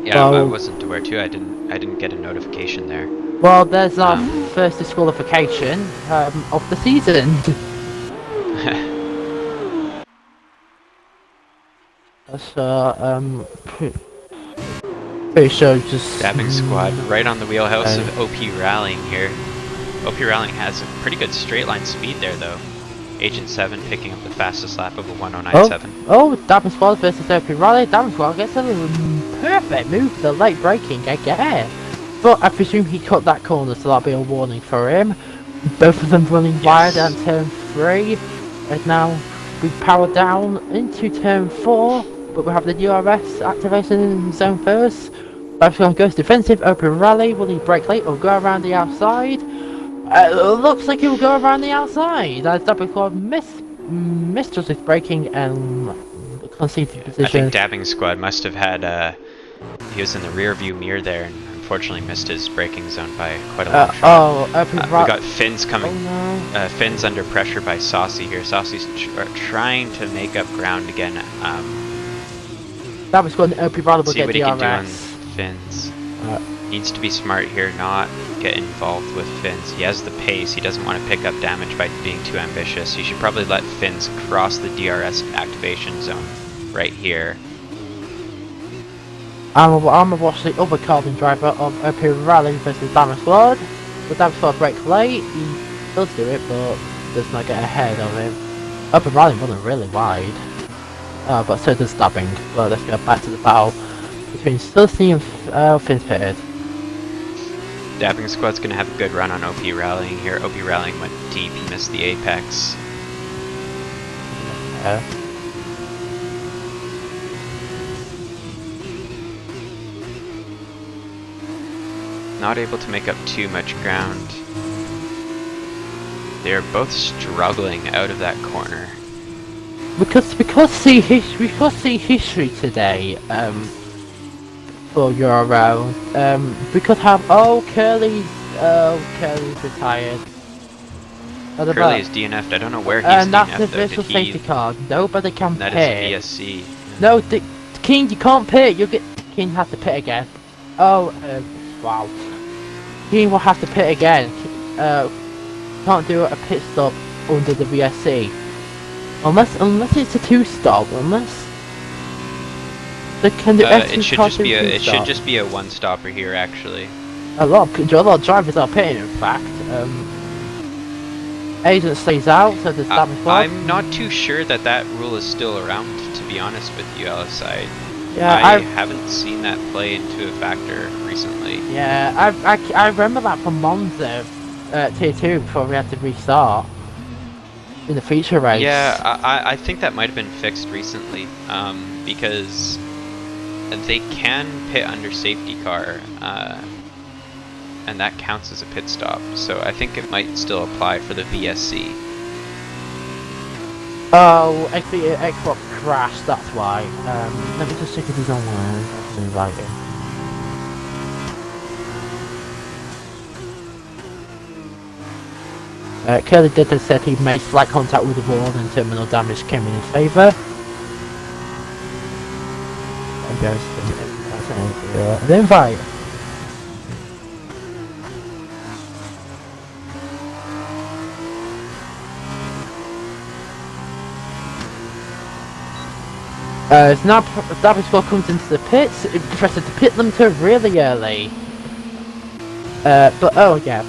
Yeah, I wasn't aware too. I didn't get a notification there. Well, there's our first disqualification of the season. So, pretty sure just... Dabbing Squad right on the wheelhouse of OP Rallying here. OP Rallying has a pretty good straight line speed there though. Agent 7 picking up the fastest lap of a 1097. Oh, Dabbing Squad versus OP Rally. Dabbing Squad gets a perfect move for the late braking again. But I presume he cut that corner, so that'll be a warning for him. Both of them running wide on turn 3. And now we power down into turn 4. But we have the DRS activation in zone first. Dabbing Squad goes defensive. OP Rally, will he brake late or go around the outside? Looks like he'll go around the outside as Dabbing Squad misjudged his braking and conceded position. I think Dabbing Squad must have had he was in the rear view mirror there and unfortunately missed his braking zone by quite a long shot. We got Fins coming. Oh, no. Fins under pressure by Saucy here. Saucy's trying to make up ground again. Dabbing Squad and OP Rally will see get what he can do on DRS. Fins. Needs to be smart here, not get involved with Fins. He has the pace, he doesn't want to pick up damage by being too ambitious. He should probably let Fins cross the DRS activation zone right here. I'm gonna watch the other Carlin driver of OP Rally versus Dabbing Squad. But Dabbing Squad brakes late, he does do it, but does not get ahead of him. OP Rally running really wide. But so does Dabbing. Well, let's go back to the battle between Sussy and Fins Pitted. Dabbing Squad's going to have a good run on OP Rallying here. OP Rallying went deep, he missed the apex. Not able to make up too much ground. They're both struggling out of that corner. Because see history today, for Euro, we could have Curly's retired. Curly is DNF'd. I don't know where he's and that's DNF'd the though, virtual safety card. Nobody can that pit. is VSC. No, King, you can't pit. King has to pit again. Wow. King will have to pit again. Can't do a pit stop under the VSC. Unless it's a 2-stop. Unless they can do it should just be a 1-stopper here actually. A lot of drivers are pitting, in fact. Agent stays out, so does Dabbing Squad. I'm not too sure that rule is still around, to be honest with you, LSI. Yeah, I haven't seen that play into a factor recently. Yeah, I remember that from Monza, Tier 2, before we had to restart in the feature race. Yeah, I think that might have been fixed recently, because they can pit under safety car, and that counts as a pit stop, so I think it might still apply for the VSC. Oh, Xbox crashed, that's why. Let me just check if he's online. I'll invite him. Curly Ditter said he made slight contact with the wall and terminal damage came in his favour. an invite. It's now Davisco comes into the pits, it presses to pit them to really early. But oh yeah,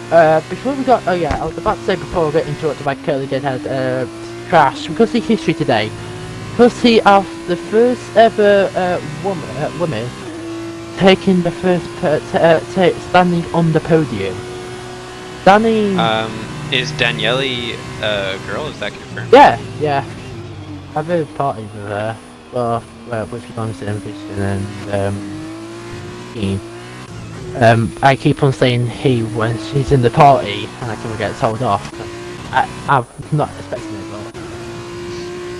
before we got, oh yeah, I was about to say before we got interrupted by Curly Deadhead crash, because of history today, because he of the first ever woman taking the first standing on the podium. Danny. Is Daniele a girl? Is that confirmed? Yeah. I've been party with her. Well, with Yvonne's Ambition and he. I keep on saying he when she's in the party, and I can get told off. I'm not expecting it, but.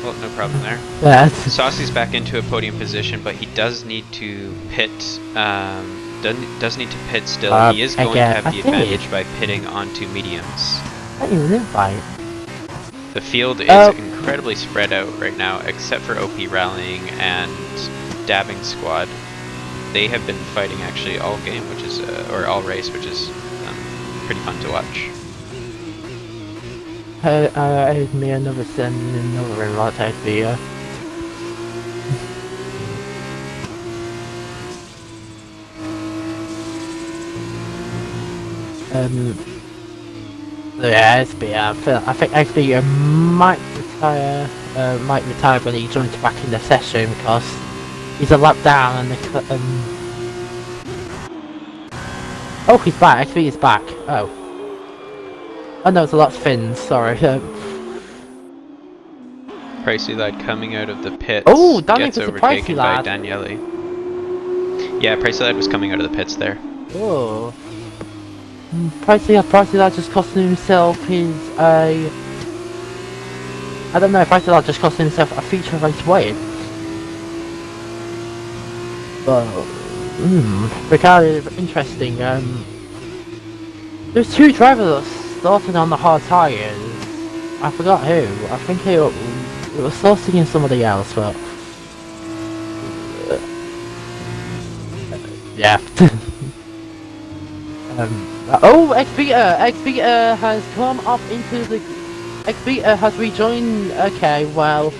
Well, no problem there. Yeah. Saucy's back into a podium position, but he does need to pit. Does need to pit still. He is going to have the advantage by pitting onto mediums. Not even an invite. The field is incredibly spread out right now, except for OP Rallying and Dabbing Squad. They have been fighting actually all game, which is or all race, which is pretty fun to watch. I me another invite video. Yeah, SB. I think SB might retire. Might retire when he joins back in the session because he's a lap down and the. Oh, he's back. SB is back. Oh. Oh no, it's a lot of fins. Sorry. Pricey Lad coming out of the pits. Oh, Danny gets was a overtaken Pricey by Lad. Daniele. Yeah, Pricey Lad was coming out of the pits there. Oh. Pricey Lad just costing himself his I don't know if Pricey Lad just costing himself a feature race win. But Ricardo, interesting. There's two drivers that started on the hard tyres. I forgot who. I think it was Saucy and somebody else, but yeah. Oh, X-Beta has come up into the... X-Beta has rejoined... Okay, well...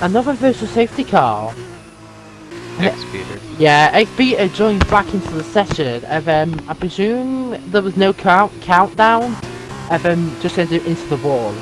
Another virtual safety car. X-Beta. Yeah, X-Beta joined back into the session, and then I presume there was no countdown, and then just entered into the wall.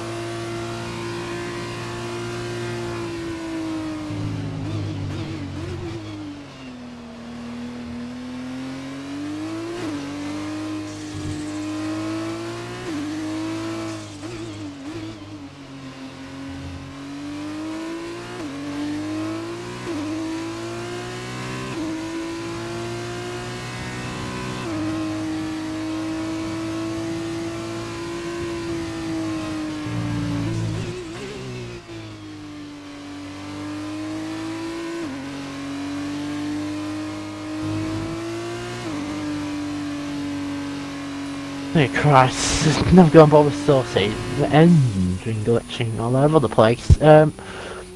Oh Christ, it's never going bother with Saucy. The engine glitching all over the place.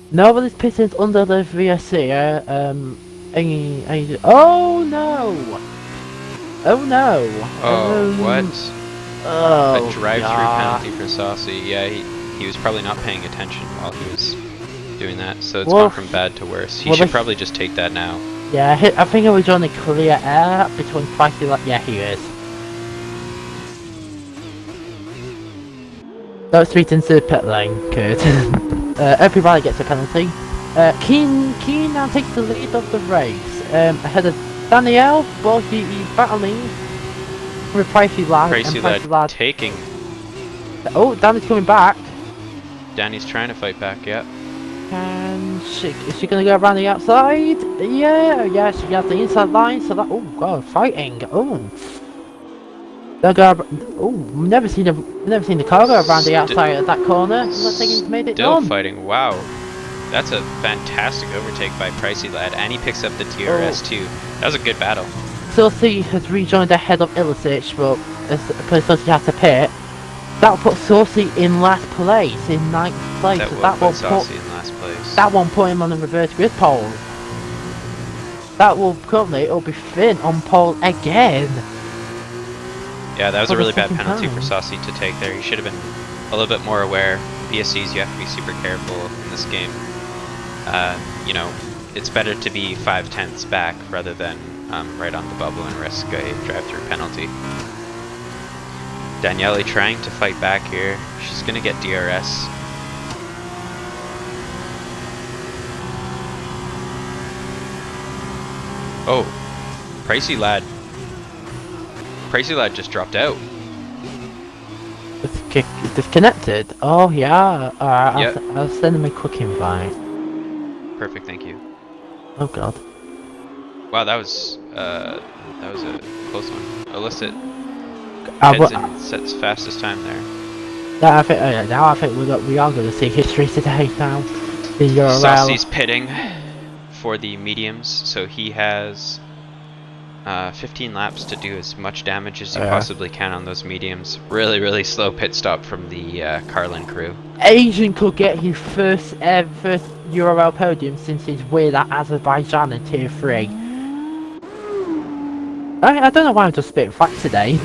Nobody's pitted under the VSC, oh no! Oh no! Oh, what? Oh, a drive-through penalty for Saucy. Yeah, he was probably not paying attention while he was doing that, so it's gone from bad to worse. He should probably just take that now. Yeah, I think it was on the clear air between Pricey Lad. Yeah, he is. Don't street into the pit lane, good. Everybody gets a penalty. Keen now takes the lead of the race. Ahead of Danielle, well he's battling with Pricey Lad. Pricey Lad taking. Oh, Danny's coming back. Danny's trying to fight back, yeah. And is she gonna go around the outside? Yeah, she got the inside line, so that, oh god, fighting, oh. Never seen the car go around the outside of that corner. I'm not thinking he's made it Still done. Fighting, wow. That's a fantastic overtake by Pricey Lad, and he picks up the TRS too. That was a good battle. Saucy has rejoined ahead of Illicich, but as Saucy has to pit, that will put Saucy in last place, in 9th place. That will put Saucy in last place. That won't put him on the reverse grid pole. That will currently, it'll be Finn on pole again. Yeah, that was For a the really bad second penalty time. for Saucy to take there. He should have been a little bit more aware. BSCs, you have to be super careful in this game. You know, it's better to be 5/10ths back rather than right on the bubble and risk a drive-through penalty. Daniele trying to fight back here. She's gonna get DRS. Oh, Pricey Lad. Pricey Lad just dropped out. It's disconnected. Oh yeah. Alright, Yep. I'll send him a quick invite. Perfect, thank you. Oh god. Wow, that was a close one. Illicit I heads in sets fastest time there. now I think we are going to see history today now. The URL. Saucy's pitting for the mediums, so he has 15 laps to do as much damage as you possibly can on those mediums. Really, really slow pit stop from the Carlin crew. Asian could get his first URL podium since his win at Azerbaijan in Tier 3. I don't know why I'm just spitting facts today.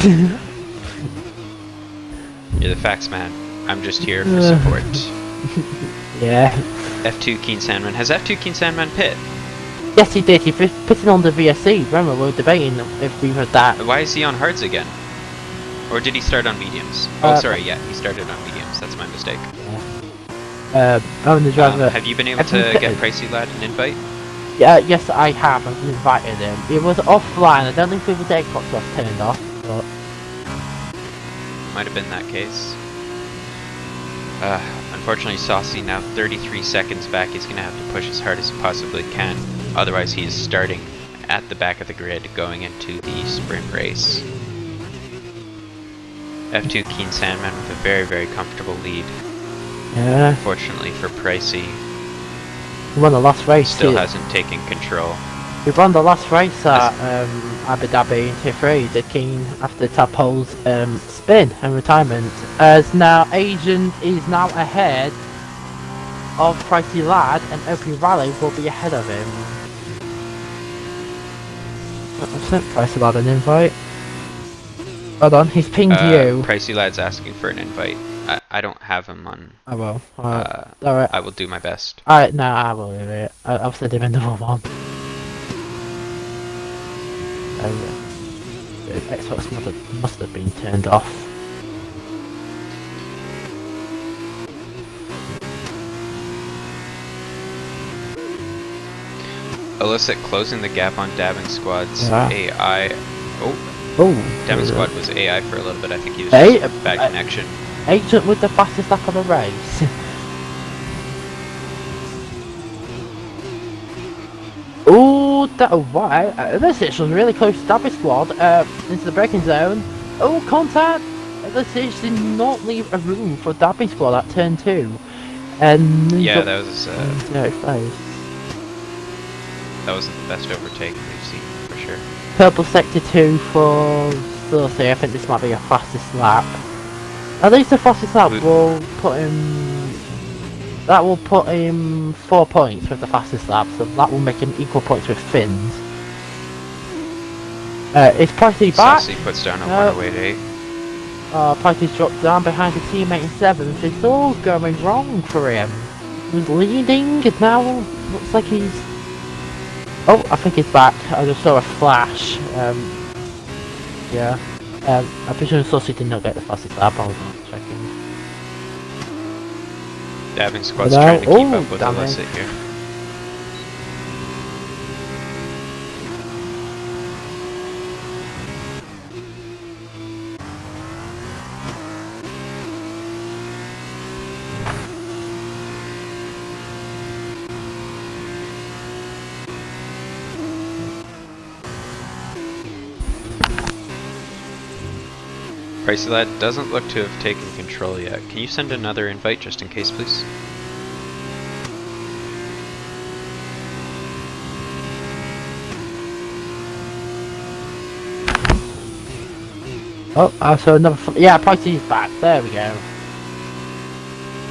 You're the facts man. I'm just here for support. Yeah. F2 Keen Sandman. Has F2 Keen Sandman pit? Yes, he did. He pitted on the VSC. Remember, we were debating if we heard that. Why is he on hards again? Or did he start on mediums? Oh, sorry, yeah, he started on mediums. That's my mistake. On the driver. Have you been able to get Pricey Lad an invite? Yeah, yes, I have. I've invited him. It was offline. I don't think the Xbox was turned off, but Might have been that case. Unfortunately, Saucy now 33 seconds back. He's going to have to push as hard as he possibly can. Otherwise, he is starting at the back of the grid going into the sprint race. F2 Keen Sandman with a very, very comfortable lead. yeah, Unfortunately for Pricey, he won the last race. still hasn't taken control. He won the last race at Abu Dhabi in Tier 3. The King after Tapo's spin and retirement. As now, Agent is now ahead of Pricey Lad, and Open Rally will be ahead of him. I've sent Pricey Lad an invite. Hold on, he's pinged you. Pricey Lad's asking for an invite. I don't have him on. I will. Alright. I will do my best. Alright, no, I will do it. I'll send him another one. The Xbox must have been turned off. Illicit closing the gap on Dabbing Squad's Yeah. AI. Oh, Dabbing Squad was AI for a little bit. I think he was Hey, just bad connection. Agent with the fastest lap of the race. Oh, that what? This was really close to Dabby Squad. Into the braking zone. Oh, contact! This did not leave a room for Dabby Squad at turn 2. And Yeah, that was that wasn't the best overtake we've seen for sure. Purple sector 2 for Sussy. I think this might be your fastest lap. At least the fastest lap will put him. That will put him 4 points with the fastest lap, so that will make him equal points with Finn's. Is Pricey back? Saucy puts down a 108. Pricey's dropped down behind his teammate in 7th. It's all going wrong for him. He's leading, and now looks like he's. Oh, I think he's back. I just saw a flash. Yeah. I presume Saucy did not get the fastest lap. I was checking. Dabbing Squad's trying to keep up with damn Illicit here. Pricey Lad doesn't look to have taken control yet. Can you send another invite just in case, please? Oh, so another. Yeah, Pricey's back. There we go.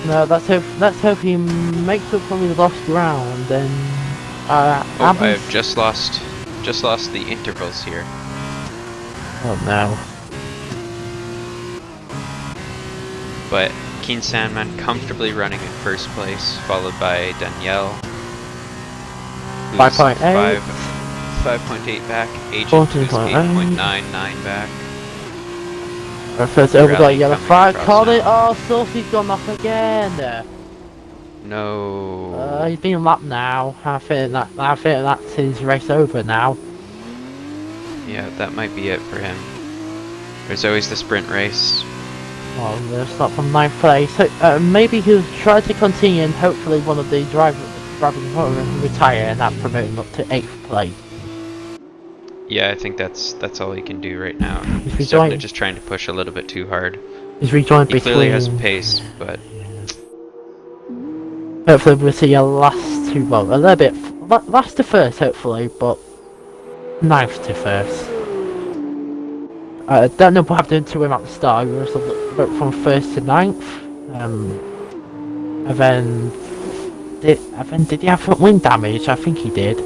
No, let's hope he makes up for his lost ground. And I've just lost just lost the intervals here. Oh no. But Keen Sandman comfortably running in first place, followed by Danielle. 5.8. 5.8 back. Agent who's 8.99 back. First over got yellow flag. Called it. now. Oh, Sophie's gone off again. No. He's been lapped now. I think that's his race over now. Yeah, that might be it for him. There's always the sprint race. Well, they'll start from 9th place. Maybe he'll try to continue and hopefully one of the drivers will retire and that promote him up to 8th place. Yeah, I think that's all he can do right now. He's definitely just trying to push a little bit too hard. He's rejoined He clearly has pace, but hopefully we'll see a last to, well, a little bit last to first hopefully, but 9th to first. I don't know what happened to him at the start. He was from 1st to 9th. Did he have front wing damage? I think he did.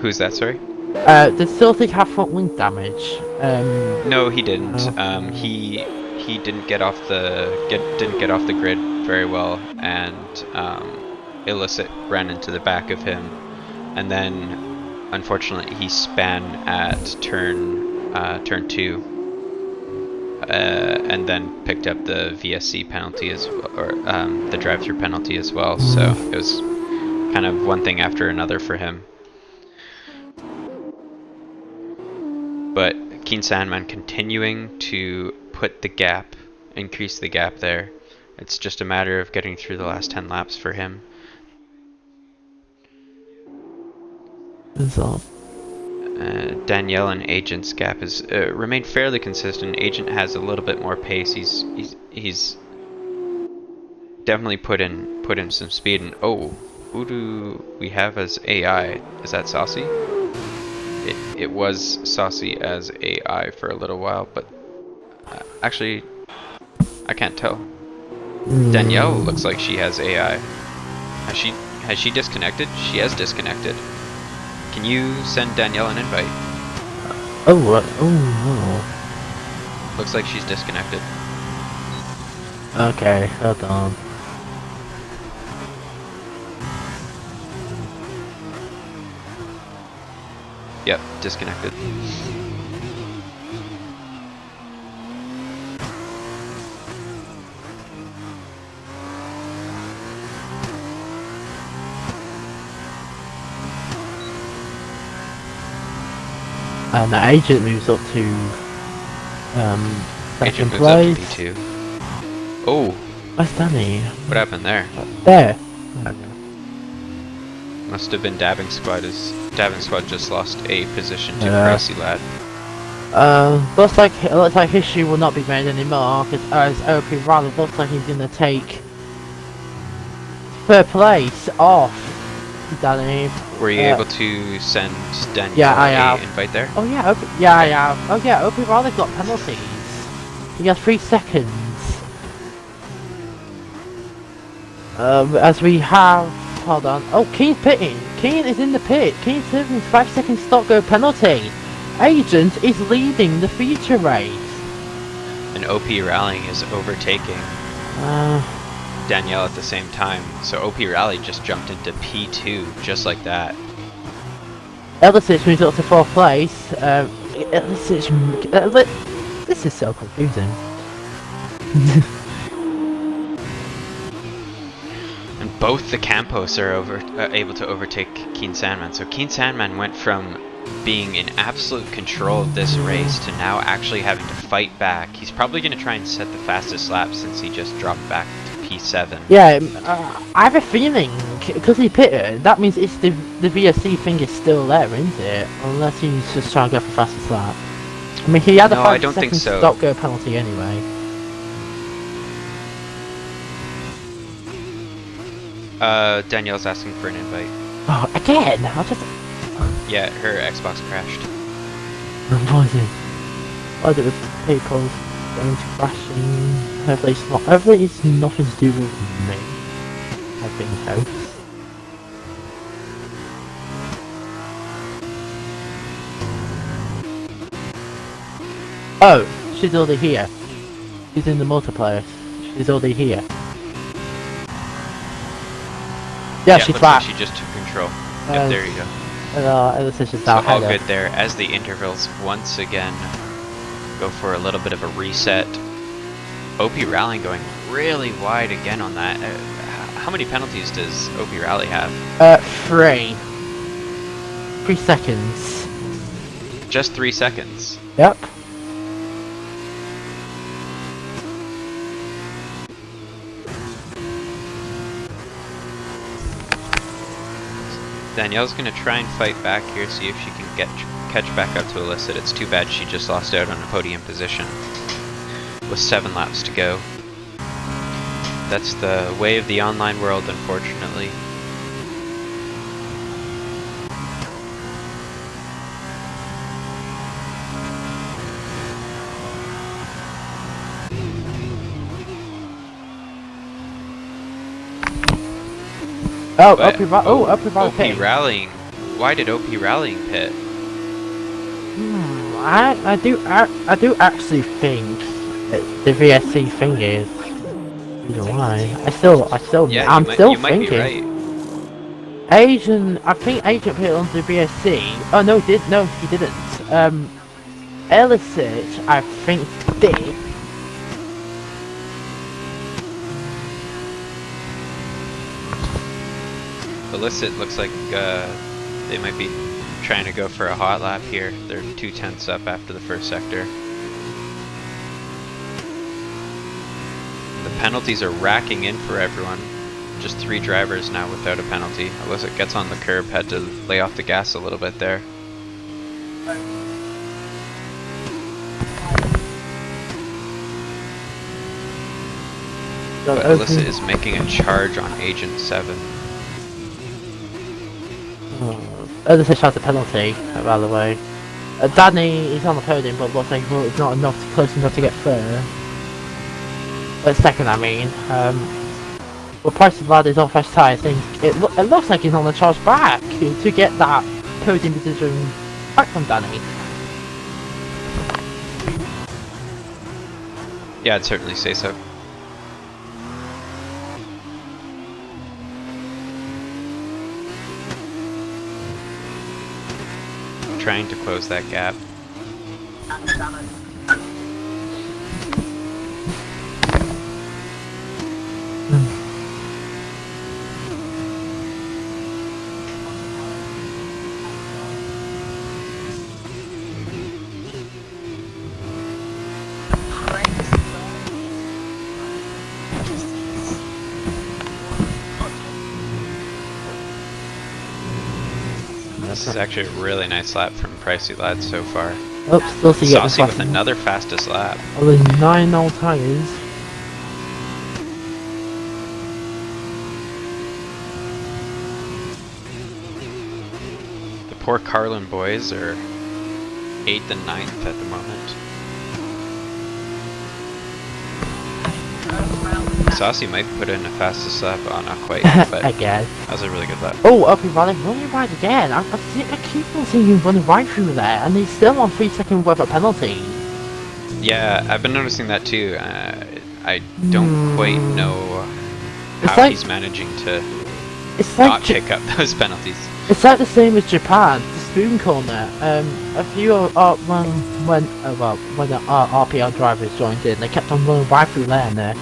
who's that? Sorry. Did Celtic have front wing damage? No, he didn't. He didn't get off the grid very well, and Illicit ran into the back of him, and then unfortunately he span at turn 2, and then picked up the VSC penalty or the drive-through penalty as well. So it was kind of one thing after another for him. But Keen Sandman continuing to increase the gap there. It's just a matter of getting through the last 10 laps for him. Danielle and Agent's gap has remained fairly consistent. Agent has a little bit more pace. He's definitely put in some speed. And oh, who do we have as AI? Is that Saucy? It was Saucy as AI for a little while, but actually, I can't tell. Danielle looks like she has AI. Has she disconnected? She has disconnected. Can you send Danielle an invite? Oh Looks like she's disconnected. no. Okay, hold on. Yep, disconnected. And the Agent moves up to Agent second moves up to place. P2. Oh, Where's Danny? what happened there? There. Must have been Dabbing Squad, as Dabbing Squad just lost a position to Crazy Lad. Looks like history will not be made anymore because as OP Riley looks like he's gonna take 3rd place off Danny. Were you able to send Daniel yeah, an invite there? Oh yeah, I have. Oh yeah, OP Riley's got penalties. He has 3 seconds. As we have, hold on. Oh, Keen's pitting. Keen is in the pit. Keen's serving 5-second stop go penalty. Agent is leading the feature race. And OP Rallying is overtaking Danielle at the same time. So OP Rally just jumped into P2 just like that. Ellisich moves up to 4th place. This is so confusing. And both the Campos are able to overtake Keen Sandman. So Keen Sandman went from being in absolute control of this race to now actually having to fight back. He's probably going to try and set the fastest lap since he just dropped back to P7. Yeah, I have a feeling, because he pitted, that means it's the VSC thing is still there, isn't it? Unless he's just trying to go for fastest lap. I mean, he had a 5-second stop go penalty anyway. Danielle's asking for an invite. Oh, again? I'll just... Yeah, her Xbox crashed. What is it? What is it with people going to crashing? Hopefully it's nothing to do with me. I think so. Oh, she's already here. She's in the multiplayer. She's already here. Yeah, she's looks back. like she just took control. Yep, there you go. She's So now all good there. As the intervals once again go for a little bit of a reset. OP Rallying going really wide again on that. How many penalties does OP Rally have? 3. 3 seconds. Just 3 seconds. Yep. Danielle's gonna try and fight back here, see if she can catch back up to Illicit. It's too bad she just lost out on a podium position with 7 laps to go. That's the way of the online world, unfortunately. Oh, OP Rallying. Why did OP Rallying pit? I do actually think that the VSC thing is. I don't know why. Yeah, I'm still you might be thinking. right. I think Agent pit on the VSC. Oh no, he didn't. Illicit, I think did. Illicit looks like they might be trying to go for a hot lap here. They're 2/10 up after the first sector. The penalties are racking in for everyone. Just 3 drivers now without a penalty. Illicit gets on the curb, had to lay off the gas a little bit there. But Illicit is making a charge on Agent 7. Illicit has a penalty, by the way. Danny is on the podium, but looks like it's not close enough to get third. Second, I mean. Well, Price of Lad is on fresh tyres. It looks like he's on the charge back to get that podium position back from Danny. Yeah, I'd certainly say so. Trying to close that gap. This is actually a really nice lap from Pricey Lad so far. Oops, Saucy with another fastest lap. Oh, there's 9 old tyres. The poor Carlin boys are 8th and 9th at the moment. Saucy might put in a fastest lap, not quite, but I guess. That was a really good lap. Oh, up and running right again. I keep on seeing him running right through there, and he's still on 3 seconds worth of penalties. Yeah, I've been noticing that too. I don't quite know how he's managing to not pick up those penalties. It's like the same as Japan, the spoon corner. A few when the RPL drivers joined in, they kept on running right through there, and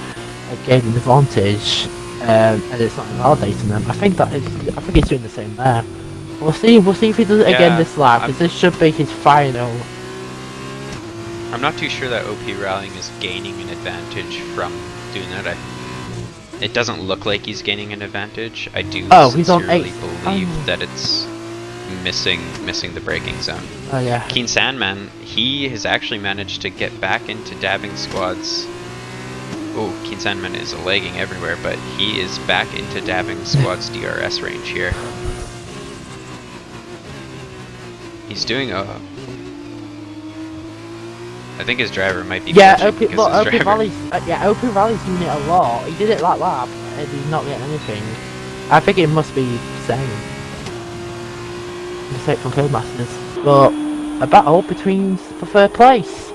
gave them the advantage, and it's not invalidating them. I think he's doing the same there. We'll see if he does it again this lap, because this should be his final. I'm not too sure that OP Rallying is gaining an advantage from doing that. It doesn't look like he's gaining an advantage. I do sincerely believe that it's missing the braking zone. Oh yeah. Keen Sandman, he has actually managed to get back into dabbing squads. Oh, Keen Sandman is lagging everywhere, but he is back into dabbing squad's DRS range here. He's doing a... I think his driver might be OP Valley's doing it a lot. He did it that lap, and he's not getting anything. I think it must be the same. Mistake from Codemasters. But a battle for third place.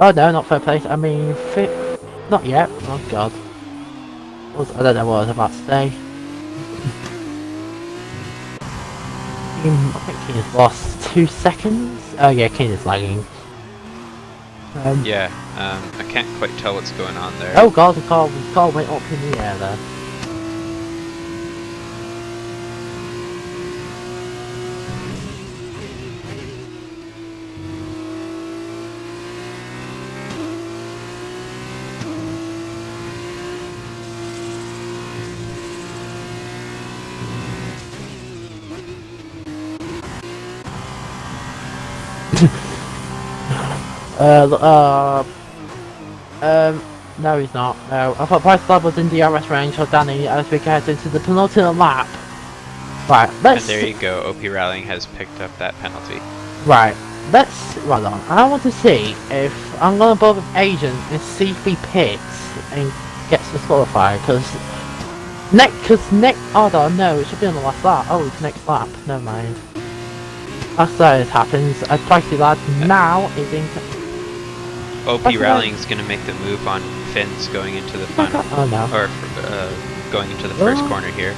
Oh no, not third place. I mean, not yet. Oh god. I don't know what I was about to say. I think he's lost 2 seconds. Oh yeah, Kane is lagging. Yeah, I can't quite tell what's going on there. Oh god, the car went up in the air there. No he's not. No, I thought Bryce Lab was in DRS range for Danny as we get into the penultimate lap. Right, And there you go, OP Rallying has picked up that penalty. Right, let's run on. I want to see if I'm gonna bother with Agent and see if he pits and gets disqualified, because oh no, it should be on the last lap. Oh, it's next lap, never mind. After it happens, a Pricey Lad now is in... OP Rallying's gonna make the move on Finn's going into the final, or going into the first corner here.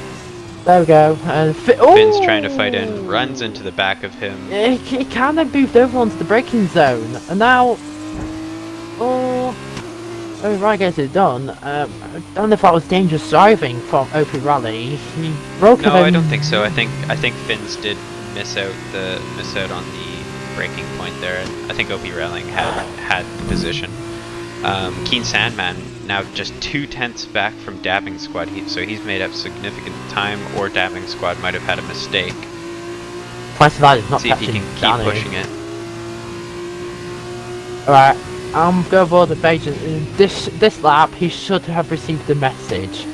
There we go, and Finn's trying to fight in, runs into the back of him. He kind of moved over onto the braking zone, and now... Oh, right, gets it done. I don't know if that was dangerous driving from OP Rally. He broke No, I don't think so. I think Finn's did miss out on the braking point there. I think OP Rallying had the position. Keen Sandman now just 2/10 back from Dabbing Squad, so he's made up significant time, or Dabbing Squad might have had a mistake. Price Lad is not see if he can keep pushing it. Alright, I'm going for the Agent. In this lap, he should have received the message.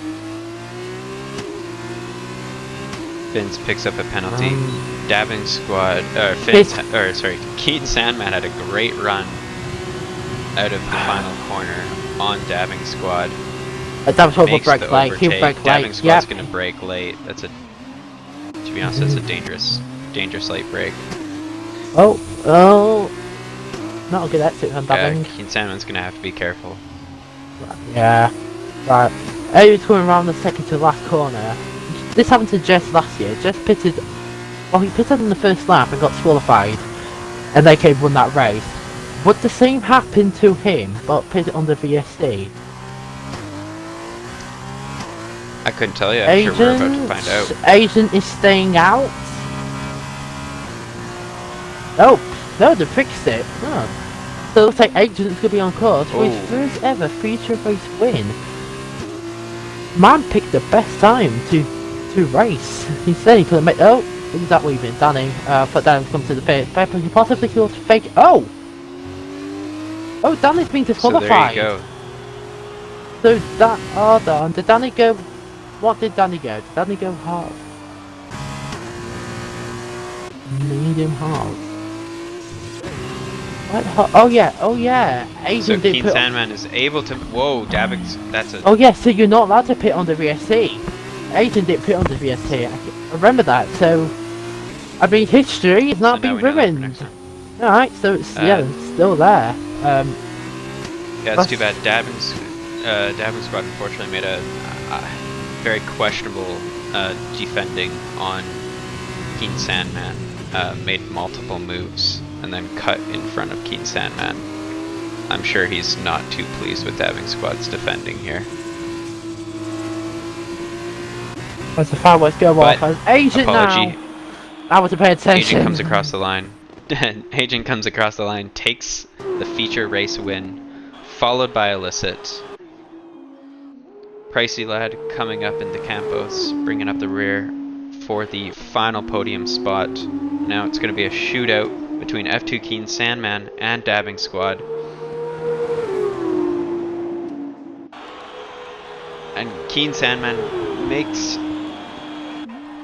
Finn's picks up a penalty. Dabbing Squad, Keen Sandman had a great run out of the final corner on Dabbing Squad. Dabbing Squad will break late. He'll break late. Dabbing Squad's gonna break late. To be honest, that's a dangerous late break. Oh, not a good exit from Dabbing. Keen Sandman's gonna have to be careful. Yeah, right. He's coming around the second to last corner. This happened to Jess last year. Jess pitted. Well, he pitted in the first lap and got disqualified, and they came won that race. Would the same happen to him, but pitted under VSD? I couldn't tell you. I'm sure we're about to find out. Agent is staying out. Oh, no, they fixed it. Oh. So it looks like Agent's gonna be on course for his first ever feature race win. Man picked the best time to race. He said he couldn't make. Oh, is that weaving, Danny? But Danny's come to the pit. But he possibly could fake. Oh, Danny's been disqualified. So there you go. So that. Hold on. Did Danny go? What did Danny go? Did Danny go hard? Medium hard. What? Oh yeah. Agent so Keen Sandman is able to. Whoa, Dabbing's. That's a. Oh yeah. So you're not allowed to pit on the VSC. Agent didn't pit on the VSC. I remember that. So, I mean, history is not being ruined. Alright, so it's it's still there. Yeah, it's too bad. Dabbing Squad unfortunately made a very questionable defending on Keen Sandman. Made multiple moves and then cut in front of Keen Sandman. I'm sure he's not too pleased with Dabbing Squad's defending here. As the fireworks go off, as Agent now. I was to pay attention. Agent comes across the line. Agent comes across the line, takes the feature race win, followed by Illicit. Pricey Lad coming up into Campos, bringing up the rear for the final podium spot. Now it's going to be a shootout between F2 Keen Sandman and Dabbing Squad. And Keen Sandman makes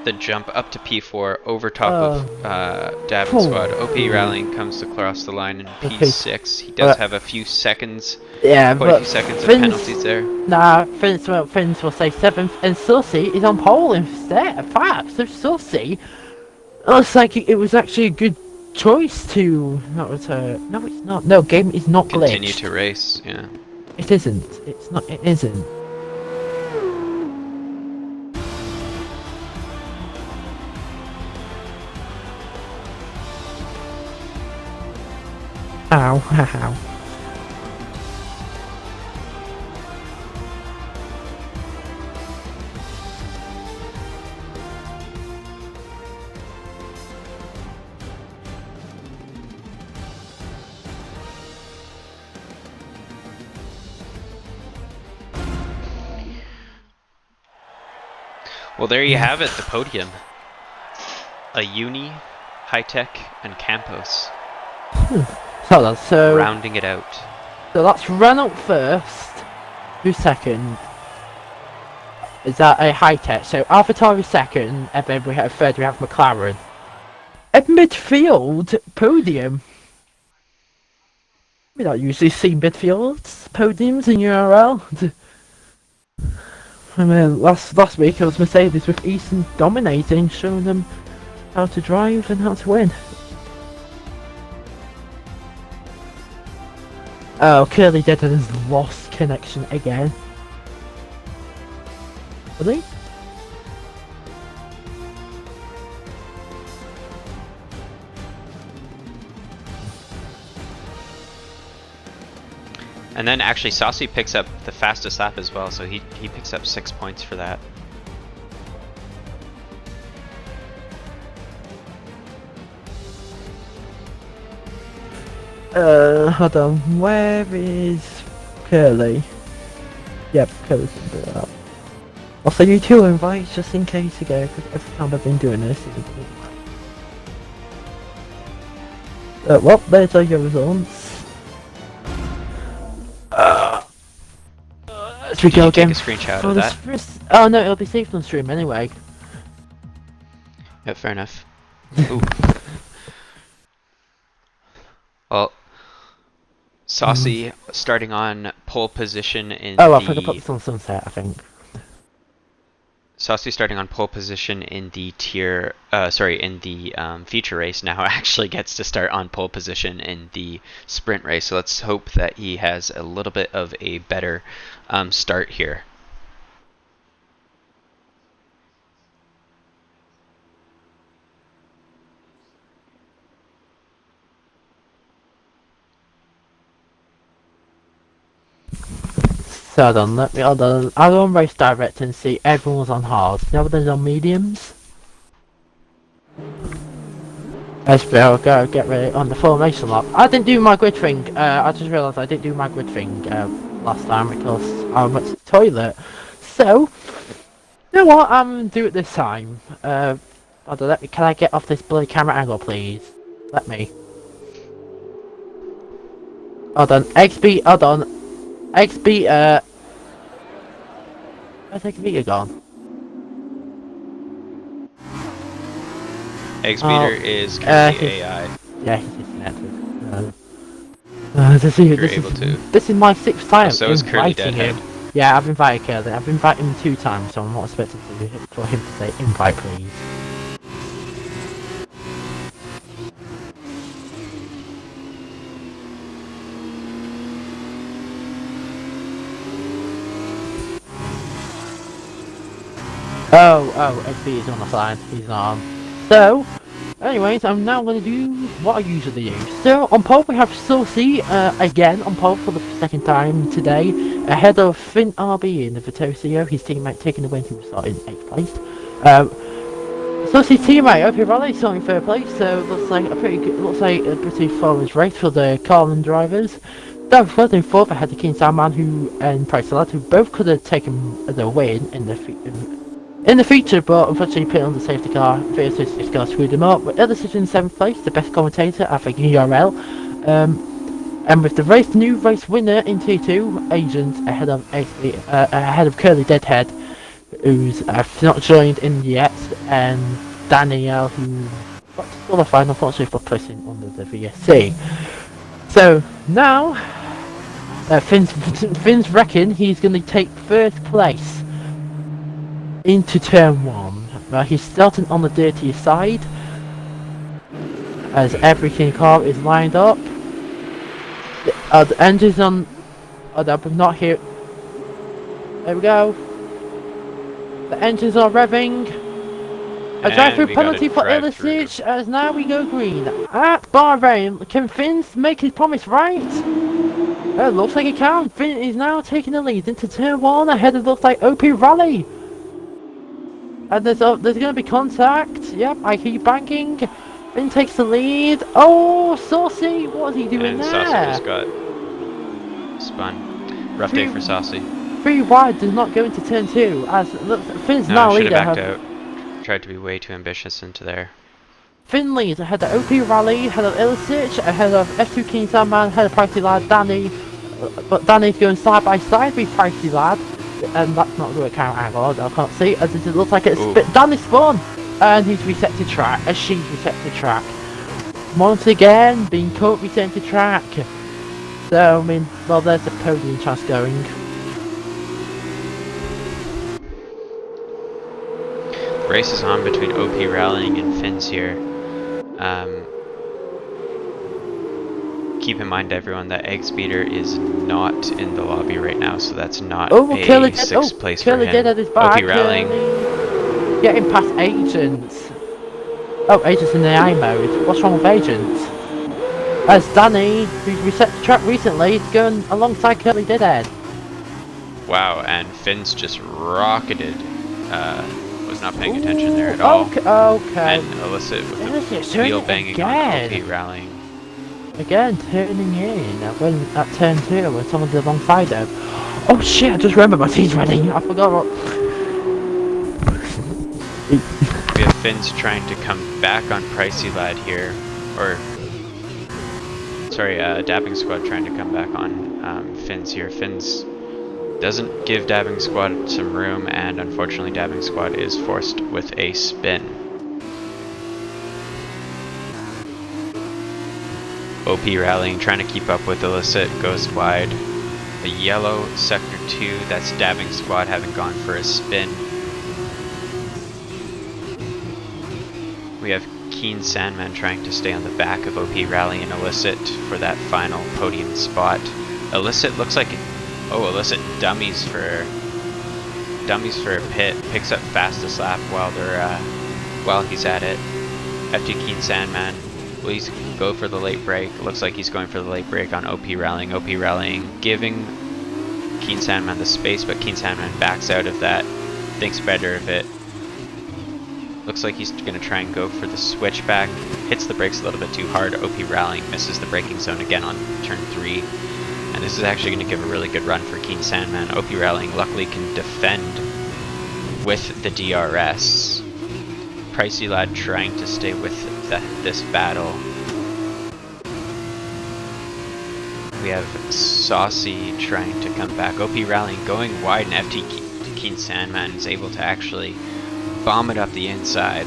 the jump up to P4 over top of Dabbing Squad. OP Rallying comes across the line in P6. He does have a few seconds, quite a few seconds of penalties there. Nah, Finns will say 7th, and Sussy is on pole instead. 5th, so Sussy looks like it was actually a good choice to not return. No, it's not. No, game is not glitched. Continue to race, yeah. It isn't. It's not. It isn't. Ow, ow. Well, there you have it, the podium. A Uni, High Tech, and Campos. Hold on, so rounding it out. So that's Renault first. Who's second? Is that a High Tech? So AlphaTauri second, and then we have third. We have McLaren. At midfield podium. We don't usually see midfields podiums in URL. I mean, last week it was Mercedes with Easton dominating, showing them how to drive and how to win. Oh, Curly Dead has lost connection again. Really? And then actually Saucy picks up the fastest lap as well, so he picks up 6 points for that. Hold on, where is Curly? Yep, Curly's gonna do that. I'll send you 2 invites just in case you go, because every time I've been doing this, well, there's all your results. Let's we go again. Take a screenshot of that. Oh no, it'll be saved on stream anyway. Yeah, fair enough. Ooh. Well, Saucy starting on pole position in I forgot to put this on sunset, I think. Saucy starting on pole position in the feature race now actually gets to start on pole position in the sprint race. So let's hope that he has a little bit of a better start here. So hold on, I'll go on race direct and see everyone's on hard. Nobody's on mediums. I'll go get ready on the formation lap. I didn't do my grid thing. I just realised I didn't do my grid thing last time because I went to the toilet. So, you know what? I'm gonna do it this time. Hold on, can I get off this bloody camera angle, please? Let me. Hold on, XB. Hold on, XB. Where's XB gone? Xbeater is currently AI. Yeah, he's disconnected. This is my 6th time. So is Curly Deadhead. Yeah, I've invited Curly. I've invited him 2 times, so I'm not expecting for him to say invite, please. Oh, XB is on the line. He's not on. So, anyways, I'm now going to do what I usually do. So, on pole we have Saucy, again, on pole for the 2nd time today, ahead of Finn RB in the Vitosio, his teammate taking the win, who was in 8th place. Saucy's teammate, OP Raleigh, starting 3rd place, so looks like a pretty flawless race for the Carlin drivers. Doug Flood in 4th ahead of King Salman and Price Lad, who both could have taken the win in the feature, but unfortunately put on the safety car. This car screwed him up. But other decision in 7th place, the best commentator, I think URL. And with the new race winner in T2, Agent ahead of Curly Deadhead, who's not joined in yet, and Danielle, who got to qualify, unfortunately for placing under the VSC. So now, Finn's reckon he's going to take 1st place into turn 1. He's starting on the dirtier side. as every single car is lined up. The engine's on. Oh, no, but not here. There we go. The engines are revving. A drive-through penalty for illicit as now we go green. At Bahrain, can Finn's make his promise right? It looks like he can. Finn is now taking the lead into turn 1 ahead of looks like OP Rally. And there's going to be contact. Yep, I hear you banging. Finn takes the lead. Oh, Saucy, what is he doing and there? Saucy just got spun. Rough day for Saucy. 3 wide does not go into turn 2 as Finn's now should leader. have backed out. Tried to be way too ambitious into there. Finn leads ahead of OP Rally, ahead of Illicich, ahead of F2 King Sandman, ahead of Pricey Lad, Danny. But Danny's going side by side with Pricey Lad. And that's not going to count angle, I can't see, as it looks like it's Danny spun! And he's reset to track, as she's reset to track. Once again, being caught resetting to track. So, I mean, well, there's the podium chance going. Race is on between OP Rallying and Finn's here. Keep in mind, everyone, that Egg Speeder is not in the lobby right now, so that's not a 6th place for him. OP Rallying. Getting past Agents. Oh, Agents in the AI mode. What's wrong with Agents? As Danny, who's reset the track recently, is going alongside Curly Deadhead. Wow, and Finn's just rocketed. Was not paying attention there at all. Okay. And Illicit with the wheel banging on OP Rallying. Again, turning in when at turn 2 when someone's alongside them. Oh shit, I just remembered my team's running. I forgot what. We have Finn's trying to come back on Pricey Lad here. Or, sorry, Dabbing Squad trying to come back on Finn's here. Finn's doesn't give Dabbing Squad some room, and unfortunately Dabbing Squad is forced with a spin. OP Rallying, trying to keep up with Illicit, goes wide. The yellow sector 2, that's Dabbing Squad having gone for a spin. We have Keen Sandman trying to stay on the back of OP Rally and Illicit for that final podium spot. Illicit looks like Illicit dummies for a pit, picks up fastest lap while he's at it. F2 Keen Sandman, will he go for the late break? Looks like he's going for the late break on OP Rallying. OP Rallying giving Keen Sandman the space, but Keen Sandman backs out of that, thinks better of it. Looks like he's going to try and go for the switchback, hits the brakes a little bit too hard. OP Rallying misses the braking zone again on turn 3. And this is actually going to give a really good run for Keen Sandman. OP Rallying luckily can defend with the DRS. Pricey Lad trying to stay with this battle. We have Saucy trying to come back. OP Rallying going wide, and FT Keen Sandman is able to actually bomb it up the inside.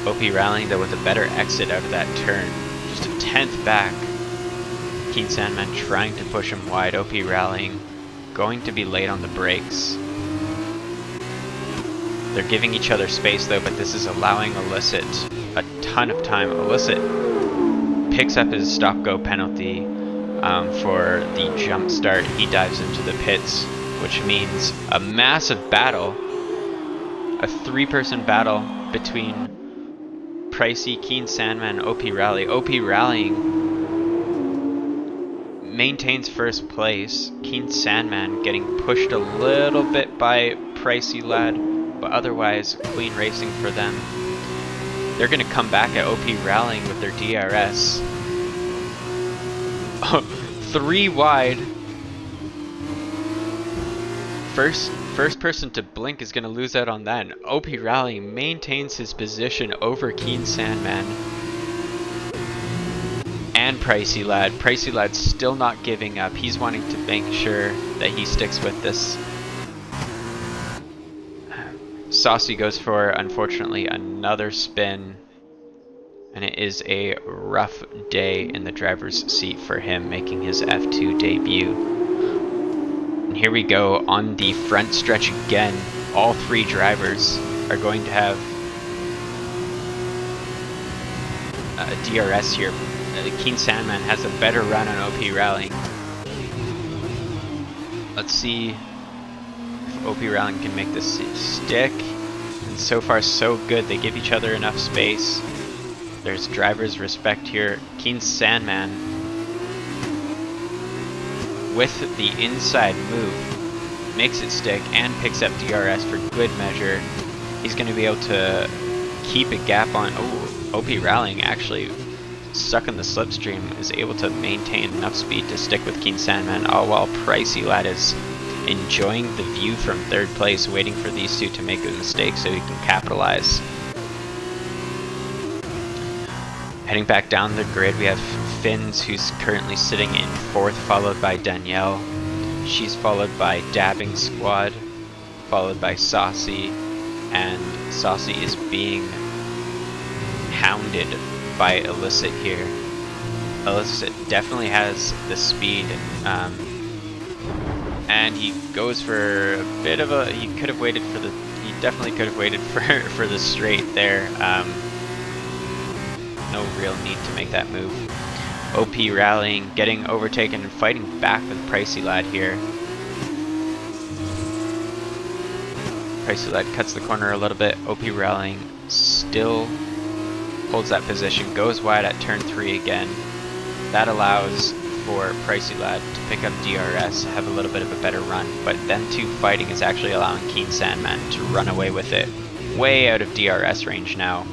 OP Rallying though with a better exit out of that turn. Just a 10th back. Keen Sandman trying to push him wide. OP Rallying going to be late on the brakes. They're giving each other space though, but this is allowing Illicit a ton of time. Illicit picks up his stop-go penalty for the jump start. He dives into the pits, which means a massive battle, a 3-person battle between Pricey, Keen Sandman, OP Rally. OP Rallying maintains first place. Keen Sandman getting pushed a little bit by Pricey Lad, but otherwise clean racing for them. They're going to come back at OP Rallying with their DRS. 3 wide. First person to blink is going to lose out on that, and OP Rallying maintains his position over Keen Sandman and Pricey Lad. Pricey Lad's still not giving up. He's wanting to make sure that he sticks with this. Saucy goes for, unfortunately, another spin, and it is a rough day in the driver's seat for him, making his F2 debut. And here we go on the front stretch again. All 3 drivers are going to have DRS here. Keen Sandman has a better run on OP Rallying. Let's see if OP Rallying can make this stick. And so far so good. They give each other enough space. There's driver's respect here. Keen Sandman with the inside move makes it stick and picks up DRS for good measure. He's going to be able to keep a gap on... Oh, OP Rallying actually stuck in the slipstream is able to maintain enough speed to stick with Keen Sandman, all while Pricey Lad is enjoying the view from third place, waiting for these two to make a mistake so he can capitalize. Heading back down the grid, we have Finns, who's currently sitting in 4th, followed by Danielle. She's followed by Dabbing Squad, followed by Saucy, and Saucy is being hounded by Illicit here. Illicit definitely has the speed, and he goes for a bit of a... He definitely could have waited for the straight there. No real need to make that move. OP Rallying, getting overtaken and fighting back with Pricey Lad here. Pricey Lad cuts the corner a little bit. OP Rallying still holds that position, goes wide at turn 3 again. That allows for Pricey Lad to pick up DRS, have a little bit of a better run, but them two fighting is actually allowing Keen Sandman to run away with it. Way out of DRS range now.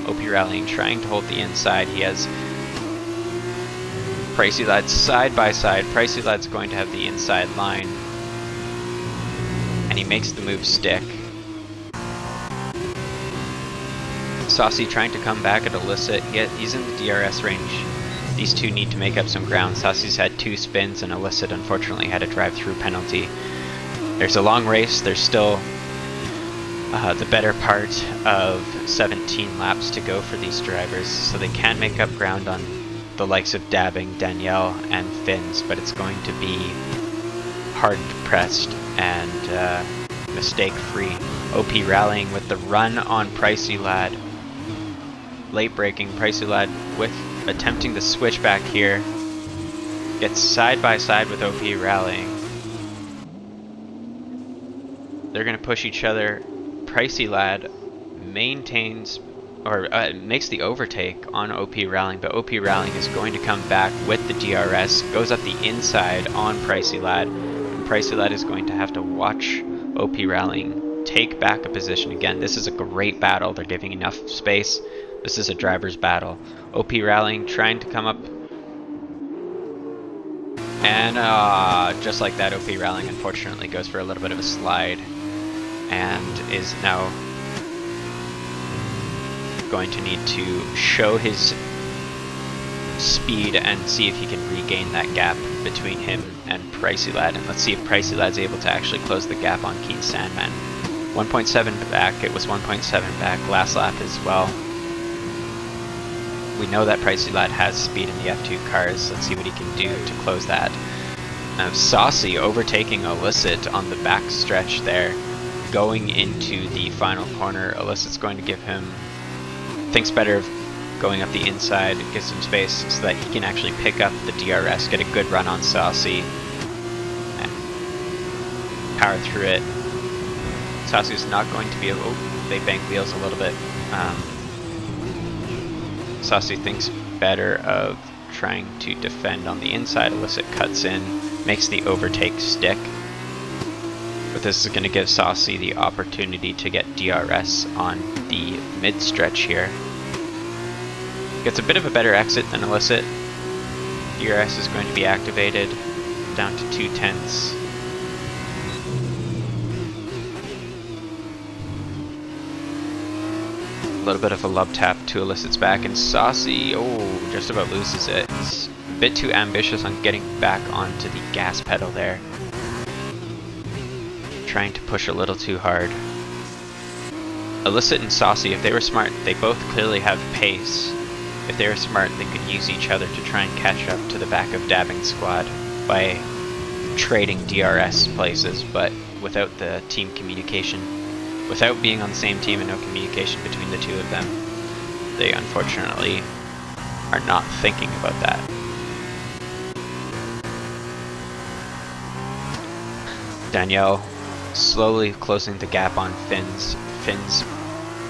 OP Rallying trying to hold the inside. He has Pricey Lad side by side. Pricey Lad's going to have the inside line, and he makes the move stick. Saucy trying to come back at Illicit. He's in the DRS range. These two need to make up some ground. Saucy's had 2 spins, and Illicit unfortunately had a drive-through penalty. There's a long race. There's still the better part of 17 laps to go for these drivers, so they can make up ground on the likes of Dabbing, Danielle, and Finns, but it's going to be hard pressed and mistake-free. OP Rallying with the run on Pricey Lad. Late braking, Pricey Lad with attempting the switchback here. Gets side by side with OP Rallying. They're going to push each other. Pricey Lad maintains or makes the overtake on OP Rallying, but OP Rallying is going to come back with the DRS, goes up the inside on Pricey Lad, and Pricey Lad is going to have to watch OP Rallying take back a position again. This is a great battle. They're giving enough space. This is a driver's battle. OP Rallying trying to come up, and just like that, OP Rallying unfortunately goes for a little bit of a slide and is now going to need to show his speed and see if he can regain that gap between him and Pricey Lad. And let's see if Pricey Lad's able to actually close the gap on Keen Sandman. 1.7 back. It was 1.7 back last lap as well. We know that Pricey Lad has speed in the F2 cars. Let's see what he can do to close that. Saucy overtaking Illicit on the back stretch there, going into the final corner. Illicit's going to give him... thinks better of going up the inside, gives him space so that he can actually pick up the DRS, get a good run on Saucy, and power through it. Saucy's not going to be able... oh, they bank wheels a little bit. Saucy thinks better of trying to defend on the inside. Illicit cuts in, makes the overtake stick. But this is going to give Saucy the opportunity to get DRS on the mid-stretch here. Gets a bit of a better exit than Illicit. DRS is going to be activated down to 2/10. A little bit of a love tap to Illicit's back, and Saucy, oh, just about loses it. He's a bit too ambitious on getting back onto the gas pedal there. Trying to push a little too hard. Illicit and Saucy, if they were smart, they both clearly have pace. If they were smart, they could use each other to try and catch up to the back of Dabbing Squad by trading DRS places, but without the team communication, without being on the same team and no communication between the two of them, they unfortunately are not thinking about that. Danielle slowly closing the gap on Finn's. Finn's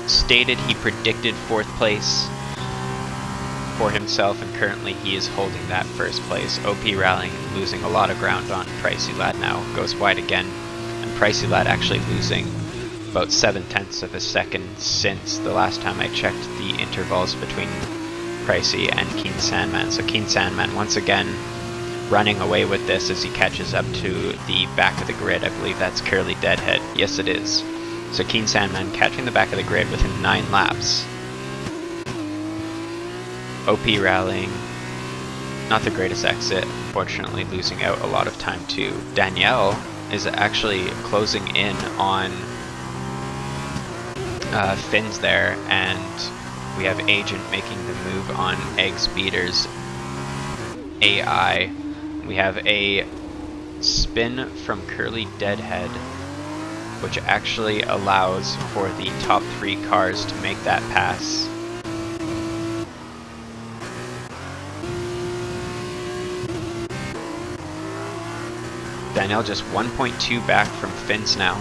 stated he predicted 4th place for himself, and currently he is holding that 1st place. OP rallying, losing a lot of ground on Pricey Lad now. Goes wide again, and Pricey Lad actually losing about 7/10 of a second since the last time I checked the intervals between Pricey and Keen Sandman. So Keen Sandman once again running away with this as he catches up to the back of the grid. I believe that's Curly Deadhead. Yes, it is. So Keen Sandman catching the back of the grid within 9 laps. OP rallying, not the greatest exit, unfortunately losing out a lot of time too. Danielle is actually closing in on Finn's there, and we have Agent making the move on Eggs Beater's AI. We have a spin from Curly Deadhead, which actually allows for the top 3 cars to make that pass. Danielle just 1.2 back from Finn's now.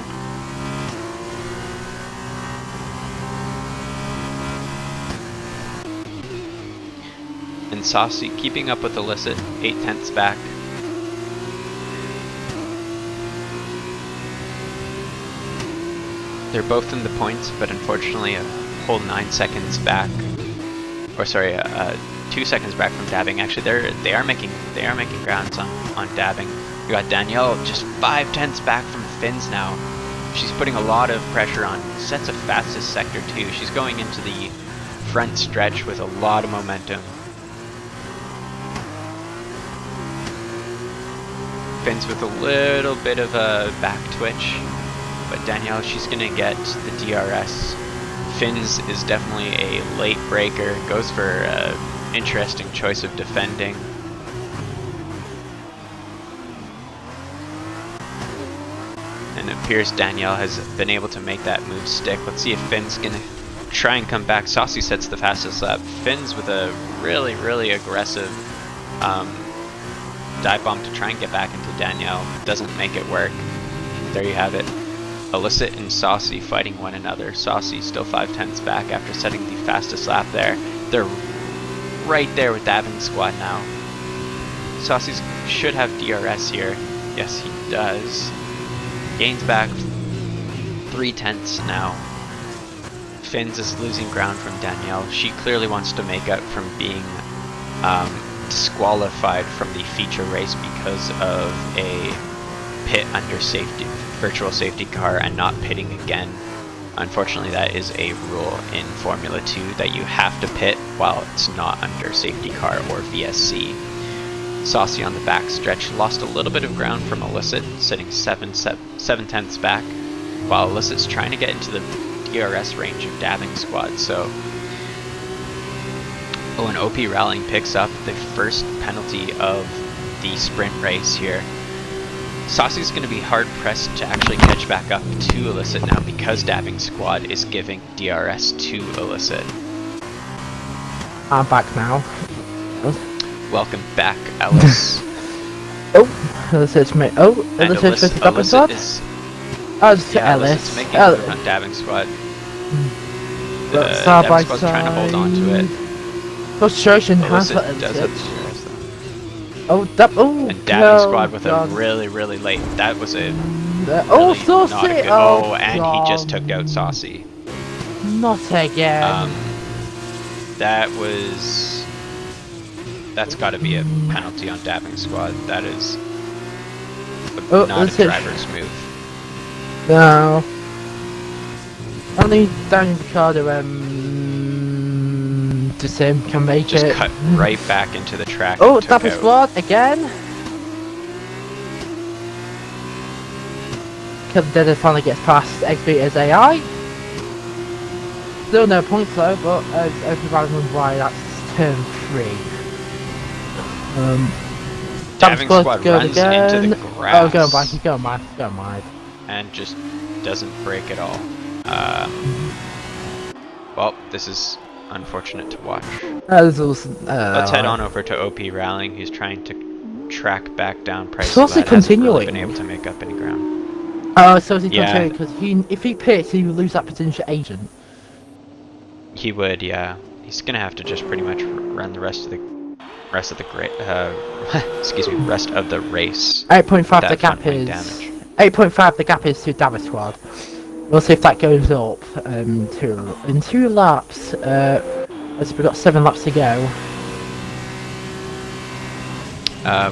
And Saucy keeping up with Illicit, 8/10 back. They're both in the points, but unfortunately a whole 9 seconds back. Or sorry, 2 seconds back from dabbing. Actually, they are making grounds on dabbing. You got Danielle just 5/10 back from Finn's now. She's putting a lot of pressure on. Sets a fastest sector too. She's going into the front stretch with a lot of momentum. Finn's with a little bit of a back twitch, but Danielle, she's gonna get the DRS. Finn's is definitely a late breaker. Goes for an interesting choice of defending. And it appears Danielle has been able to make that move stick. Let's see if Finn's gonna try and come back. Saucy sets the fastest lap. Finn's with a really, really aggressive dive bomb to try and get back into Danielle. Doesn't make it work. There you have it. Illicit and Saucy fighting one another. Saucy still 5/10 back after setting the fastest lap there. They're right there with Dabbing Squad now. Saucy should have DRS here. Yes, he does. Gains back 3/10 now. Finn's is losing ground from Danielle. She clearly wants to make up from being disqualified from the feature race because of a pit under virtual safety car and not pitting again. Unfortunately, that is a rule in Formula 2 that you have to pit while it's not under safety car or VSC. Saucy on the back stretch lost a little bit of ground from Illicit, sitting 7/10 back, while Illicit's trying to get into the DRS range of Dabbing Squad. So, and OP rallying picks up the first penalty of the sprint race here. Saucy's going to be hard pressed to actually catch back up to Illicit now because Dabbing Squad is giving DRS to Illicit. I'm back now. Welcome back, Ellis. Illicit's made. Illicit's with the Dabbing Squad? Oh, it's Ellis. Illicit's making a move on Dabbing Squad. Dabbing Squad's trying to hold on to it. Frustration has Illicit does have DRS though. And Dabbing Squad with a really late. That was a. Really Saucy! And he just took out Saucy. Not again. That's got to be a penalty on Dabbing Squad. That is not a driver's move. No. Only Daniel Ricciardo the same can make just it. Just cut right back into the track. Dabbing Squad again. Killer finally gets past X-Beater's AI. Still no points though, but everybody knows why that's turn 3. Dabbing Squad runs into the grass. Go on, Mike. And just doesn't break at all. Well, this is unfortunate to watch. Let's head on over to OP Rallying, who's trying to track back down Price. So what's he Hasn't really continuing? been able to make up any ground. Oh, so is he continuing? Because if he pits, he will lose that potential agent. He would, yeah. He's gonna have to just pretty much run the rest of the rest of the race. 8.5 the gap is 8.5 the gap is to Davis squad. We'll see if that goes up in 2 laps. As we've got 7 laps to go.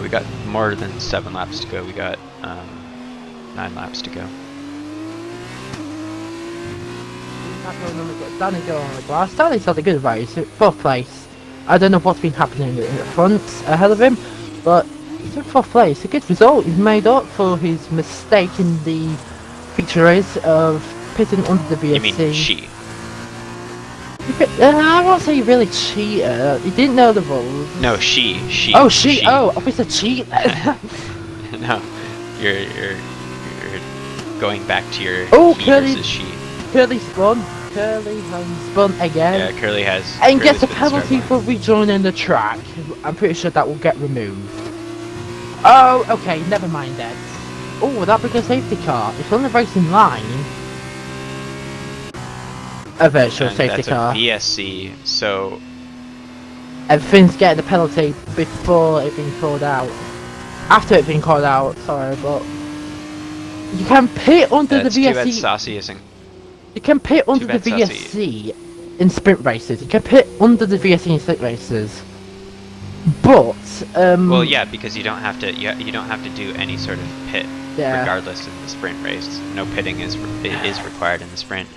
We got more than 7 laps to go. We got 9 laps to go. Danny going on the glass. Danny's had a good race, 4th place. I don't know what's been happening at the front ahead of him, but he's in 4th place. A good result. He's made up for his mistake in the feature race of pitting under the VSC. You mean cheat? I won't say he really cheated. He didn't know the rules. No, she. Oh, she. Oh, I was a cheat. No, you're going back to your he versus she. Curly spun. Curly has spun again. Yeah, Curly has. And gets a penalty for rejoining the track. I'm pretty sure that will get removed. Oh, okay, never mind then. Oh, that because safety car. It's on the racing line. A virtual safety car. That's a VSC, so everything's getting a penalty before it being called out. After it being called out, sorry, but you can pit under the VSC. Too bad Saucy isn't. You can pit under the VSC in sprint races. You can pit under the VSC in sprint races. But well, yeah, because you don't have to. You don't have to do any sort of pit, regardless in the sprint race. No pitting is required in the sprint.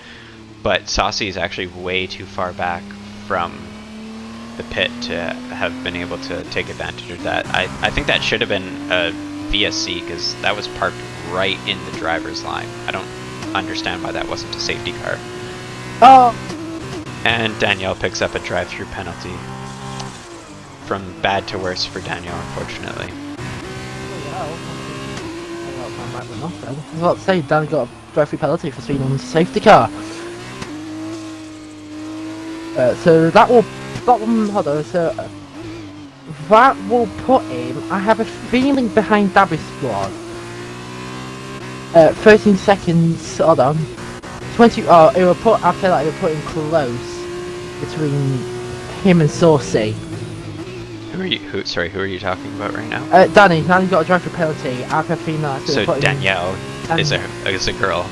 But Saucy is actually way too far back from the pit to have been able to take advantage of that. I think that should have been a VSC because that was parked right in the driver's line. I don't understand why that wasn't a safety car. Oh. And Danielle picks up a drive-through penalty. From bad to worse for Danielle, unfortunately. I was about to say Dan got a drive-through penalty for speeding on the safety car. So that will hold on, so that will put him, I have a feeling, behind Dabby's squad. 13 seconds, hold on. 20, oh, it will put, I feel like it will put him close between him and Saucy. Who are you talking about right now? Danny got a drive-through penalty. I have a feeling that's so Danielle is a girl.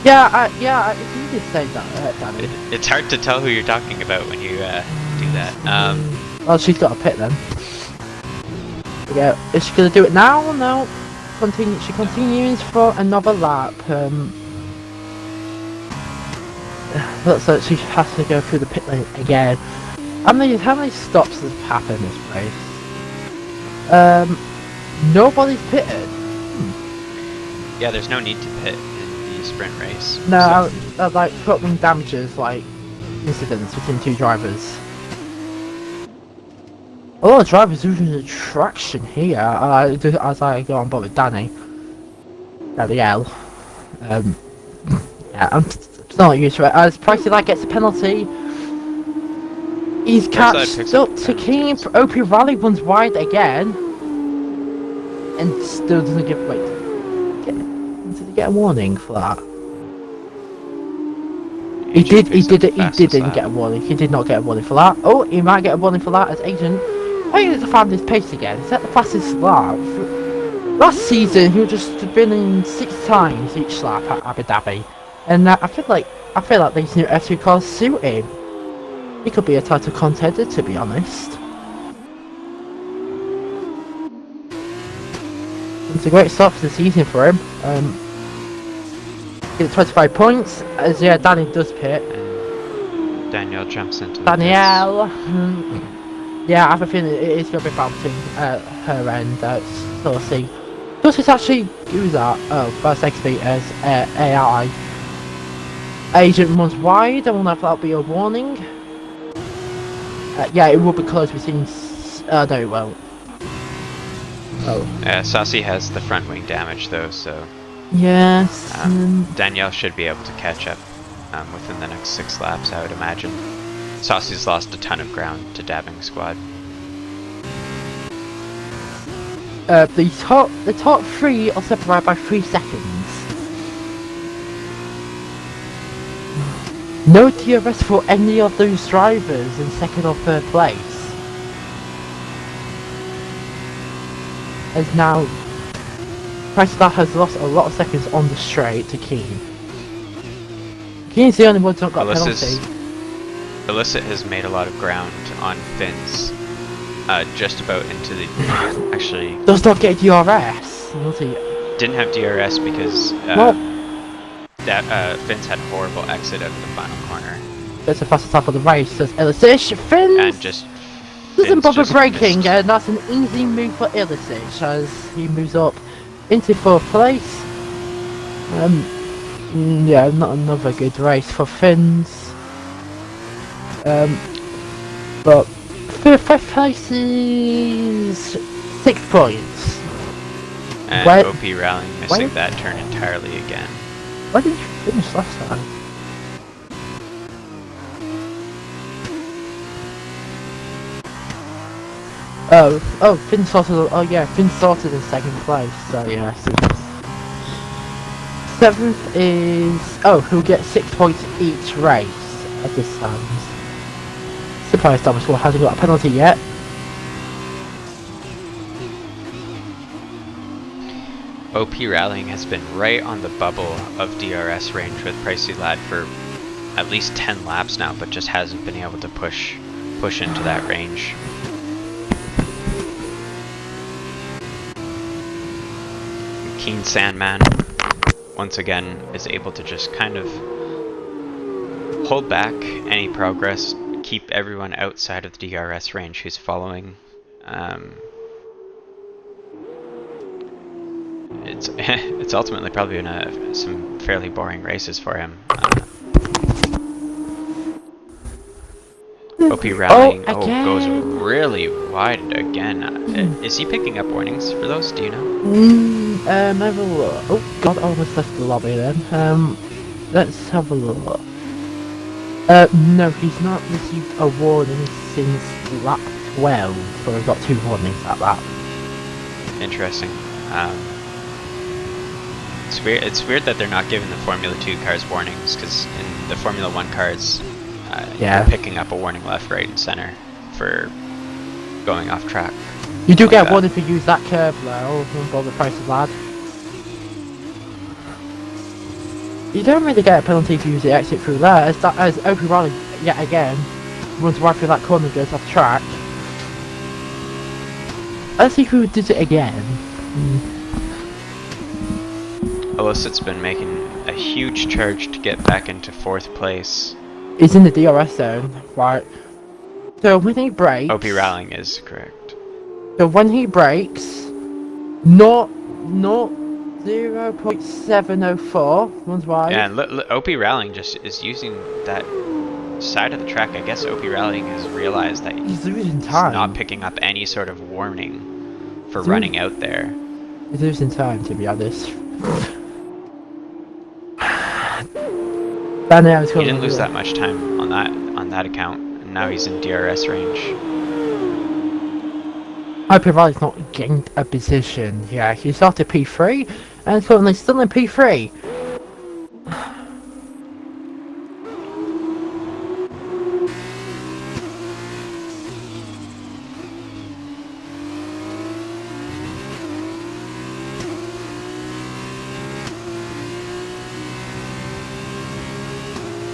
Yeah, you did say that, Danny. It's hard to tell who you're talking about when you do that. Well, she's got a pit then. Yeah, is she gonna do it now? No. She continues for another lap. Looks like she has to go through the pit lane again. How many stops has happened this race? Nobody's pitted. Yeah, there's no need to pit in the sprint race. No, so. Like front-wing damages, like incidents between 2 drivers. A lot of drivers losing the traction here. As I go on board with Danielle. Yeah, I'm not used to it. As Pricey gets a penalty. He's catched up to keep. OP Rally runs wide again. And still doesn't give. Wait. Did he get a warning for that? He didn't get a warning. He did not get a warning for that. Oh, he might get a warning for that as agent. Why did he find his pace again? He's at the fastest lap. Last season, he was just winning 6 times each lap at Abu Dhabi. And I feel like these new F2 cars suit him. He could be a title contender, to be honest. It's a great start for the season for him. Get 25 points, as Danny does pit. And Danielle jumps into Danielle. Yeah, I have a feeling it is going to be bouncing her end. So we'll see. Does it actually do that? Oh, first XP as AI. Agent runs wide, I wonder if that'll be a warning. Yeah, it will be close between. No, it won't. Oh. Saucy has the front wing damage though, so. Yes. Danielle should be able to catch up within the next 6 laps, I would imagine. Saucy's lost a ton of ground to Dabbing Squad. The top 3 are separated by 3 seconds. No DRS for any of those drivers in 2nd or 3rd place. As now, Pricelab has lost a lot of seconds on the straight to Keen. Keen's the only one that's not got a penalty. Illicit has made a lot of ground on Finn's. Just about into the... actually... Does not get DRS! Naughty. Didn't have DRS because Finn's had a horrible exit out of the final corner. That's the fastest lap of the race, says Illicit. Finn's And just... doesn't bother just braking, missed. and that's an easy move for Illicit as he moves up into 4th place. Yeah, not another good race for Finns. But 5th place is 6 points. And Where- OP Rallying missing that turn entirely again. Why didn't you finish last time? Oh, Finn sorted. Oh yeah, Finn sorted in 2nd place. So yeah. 7th is who'll get 6 points each race at this time. Surprised Thomas Wall hasn't got a penalty yet. OP Rallying has been right on the bubble of DRS range with Pricey Lad for at least 10 laps now, but just hasn't been able to push into that range. Keen Sandman once again is able to just kind of hold back any progress, keep everyone outside of the DRS range who's following. It's ultimately probably been some fairly boring races for him. OP Rallying goes really wide again. Is he picking up warnings for those? Do you know? Have a look. Oh god, I almost left the lobby then. Let's have a look. No, he's not received a warning since lap 12, so we've got 2 warnings at that. Interesting. It's weird that they're not giving the Formula 2 cars warnings, because in the Formula 1 cars, you're picking up a warning left, right, and center for going off track. You do get a warning if you use that curve though, on the price of lad. You don't really get a penalty if you use the exit through there, as OP Raleigh yet again runs right through that corner and goes off track. Let's see who does it again. Illicit's been making a huge charge to get back into 4th place. He's in the DRS zone, right? So when he brakes... OP Rallying is correct. So when he brakes, not 0.704, runs wide. Yeah, and OP Rallying just is using that side of the track. I guess OP Rallying has realized that he's losing time. Not picking up any sort of warning for running out there. He's losing time, to be honest. He didn't lose that much time on that account, and now he's in DRS range. OP Rally's not gained a position. Yeah, he started P3 and currently still in P3.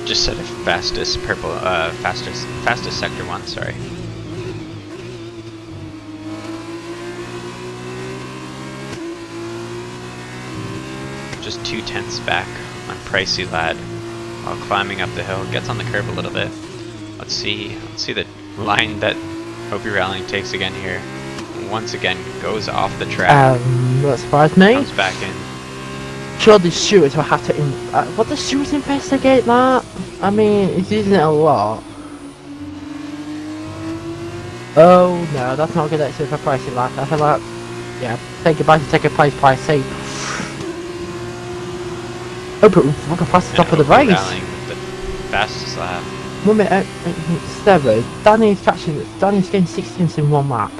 Just set a fastest purple, fastest sector 1, sorry. Just 2/10 back on Pricey Lad while climbing up the hill. Gets on the curb a little bit. Let's see the line that OP Rallying takes again here. Once again goes off the track. That surprised me. Comes back in. Surely Stewards will have to what does Stewards investigate that? I mean, he's using it a lot. Oh no, that's not a good exit for Pricey Lad. I feel like, yeah, say goodbye to second place, Pricey. Oh, but what a fast stop of the race! The fastest lap. 1 minute 7. Danny's getting 16th in 1 lap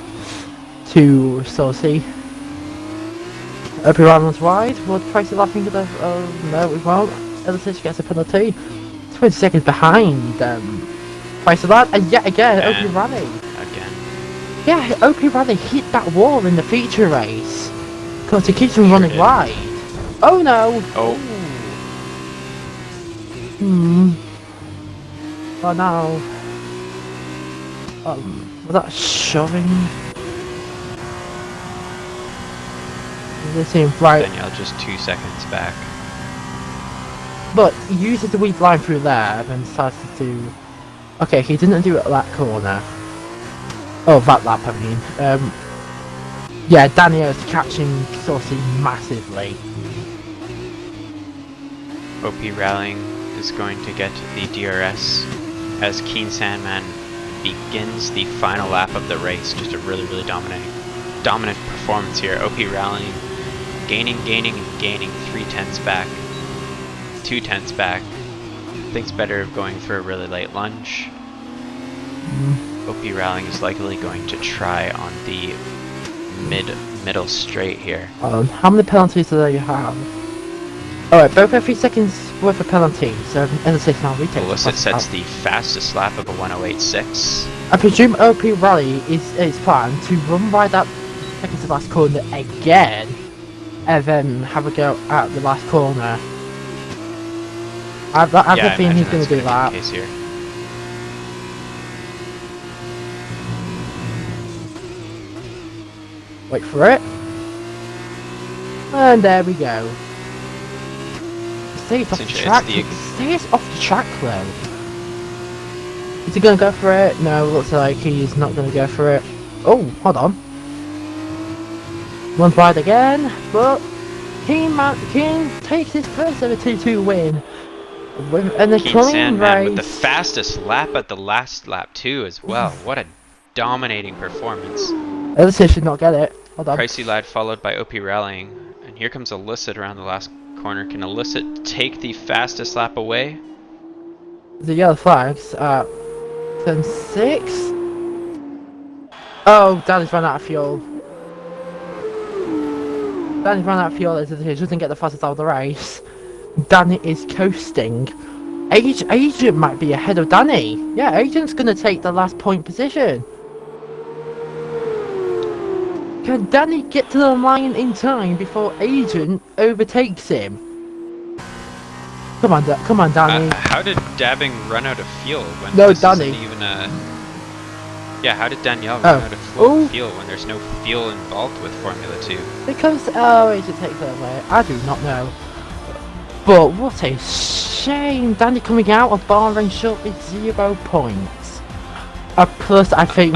to Saucy. Opie Rally's wide. Will Tracy laughing at the... no, we won't. Ellis gets a penalty. 20 seconds behind Tracy Lad, and yet again, Opie Rally. Again. Yeah, Opie Rally hit that wall in the feature race. Because he keeps him running wide. Oh no! Oh. Oh no. Was that shoving? This seems right. Danielle just 2 seconds back. But he uses the weak line through there and then starts to do... Okay, he didn't do it at that corner. Oh, that lap I mean. Yeah, Daniel's catching Saucy massively. OP Rallying is going to get the DRS as Keen Sandman begins the final lap of the race. Just a really dominant performance here. OP Rallying gaining, 3 tenths back, 2 tenths back. Thinks better of going for a really late lunge. OP Rallying is likely going to try on the middle straight here. How many penalties do they have? Alright, both every 3 seconds worth of penalties, so as I say now retake. Illicit sets the fastest lap of a 108.6. I presume OP Rally is planned to run by that second to last corner again, and then have a go at the last corner. I have a feeling he's going to do that. Case here. Wait for it. And there we go. Stays off the track. Stays off the track though. Is he going to go for it? No, looks like he's not going to go for it. Oh, hold on. Runs wide again, but King takes his first ever 2-2 win. And the Keen Sandman with the fastest lap at the last lap too as well. What a dominating performance. Illicit should not get it. Hold on. Pricey Lad followed by OP Rallying. And here comes Illicit around the last corner. Can Illicit take the fastest lap away? The yellow flags at turn 6. Oh, Danny's run out of fuel. Danny's run out of fuel as he doesn't get the fastest out of the race. Danny is coasting. Agent might be ahead of Danny. Yeah, Agent's gonna take the last point position. Can Danny get to the line in time before Agent overtakes him? Come on, Danny. How did Dabbing run out of fuel when this Danny. Isn't even a... Yeah, how did Danielle run out of fuel when there's no fuel involved with Formula 2? Because Agent takes it away. I do not know. But what a shame! Danny coming out of Bahrain short with 0 points. Plus, I think.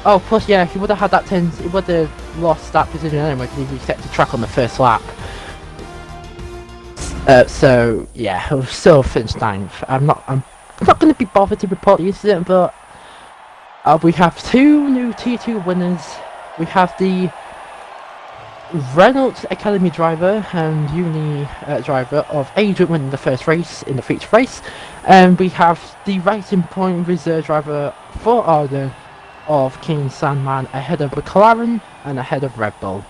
Oh, plus, yeah, he would have had that 10. He would have lost that position anyway because he reset the track on the first lap. So yeah, he'll still finish 9th. I'm not going to be bothered to report the incident, but we have 2 new T2 winners. We have the Reynolds Academy driver and uni driver of Agent winning the first race in the feature race, and we have the Racing Point reserve driver for Arden of King Sandman ahead of McLaren and ahead of Red Bull.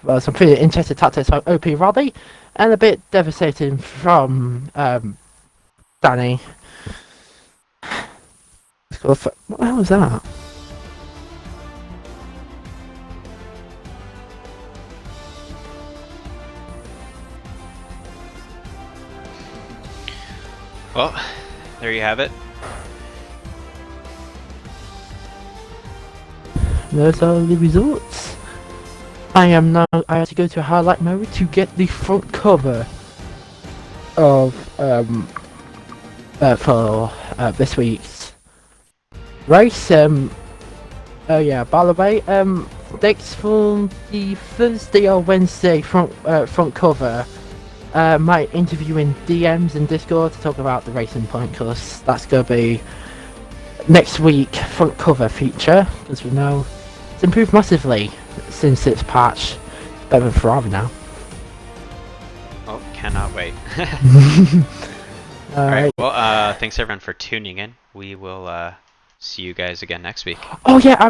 Well, some pretty interesting tactics from OP Roddy and a bit devastating from Danny. What the hell was that? Well, there you have it. Those are the results. I have to go to highlight mode to get the front cover of for this week's race. Oh yeah, by the way, dates for the Thursday or Wednesday front cover. Might interview in DMs and Discord to talk about the Racing Point, because that's going to be next week front cover feature, because we know it's improved massively since its patch. It's better than Ferrari now. Oh, cannot wait. Alright, well, thanks everyone for tuning in. We will see you guys again next week. Oh yeah,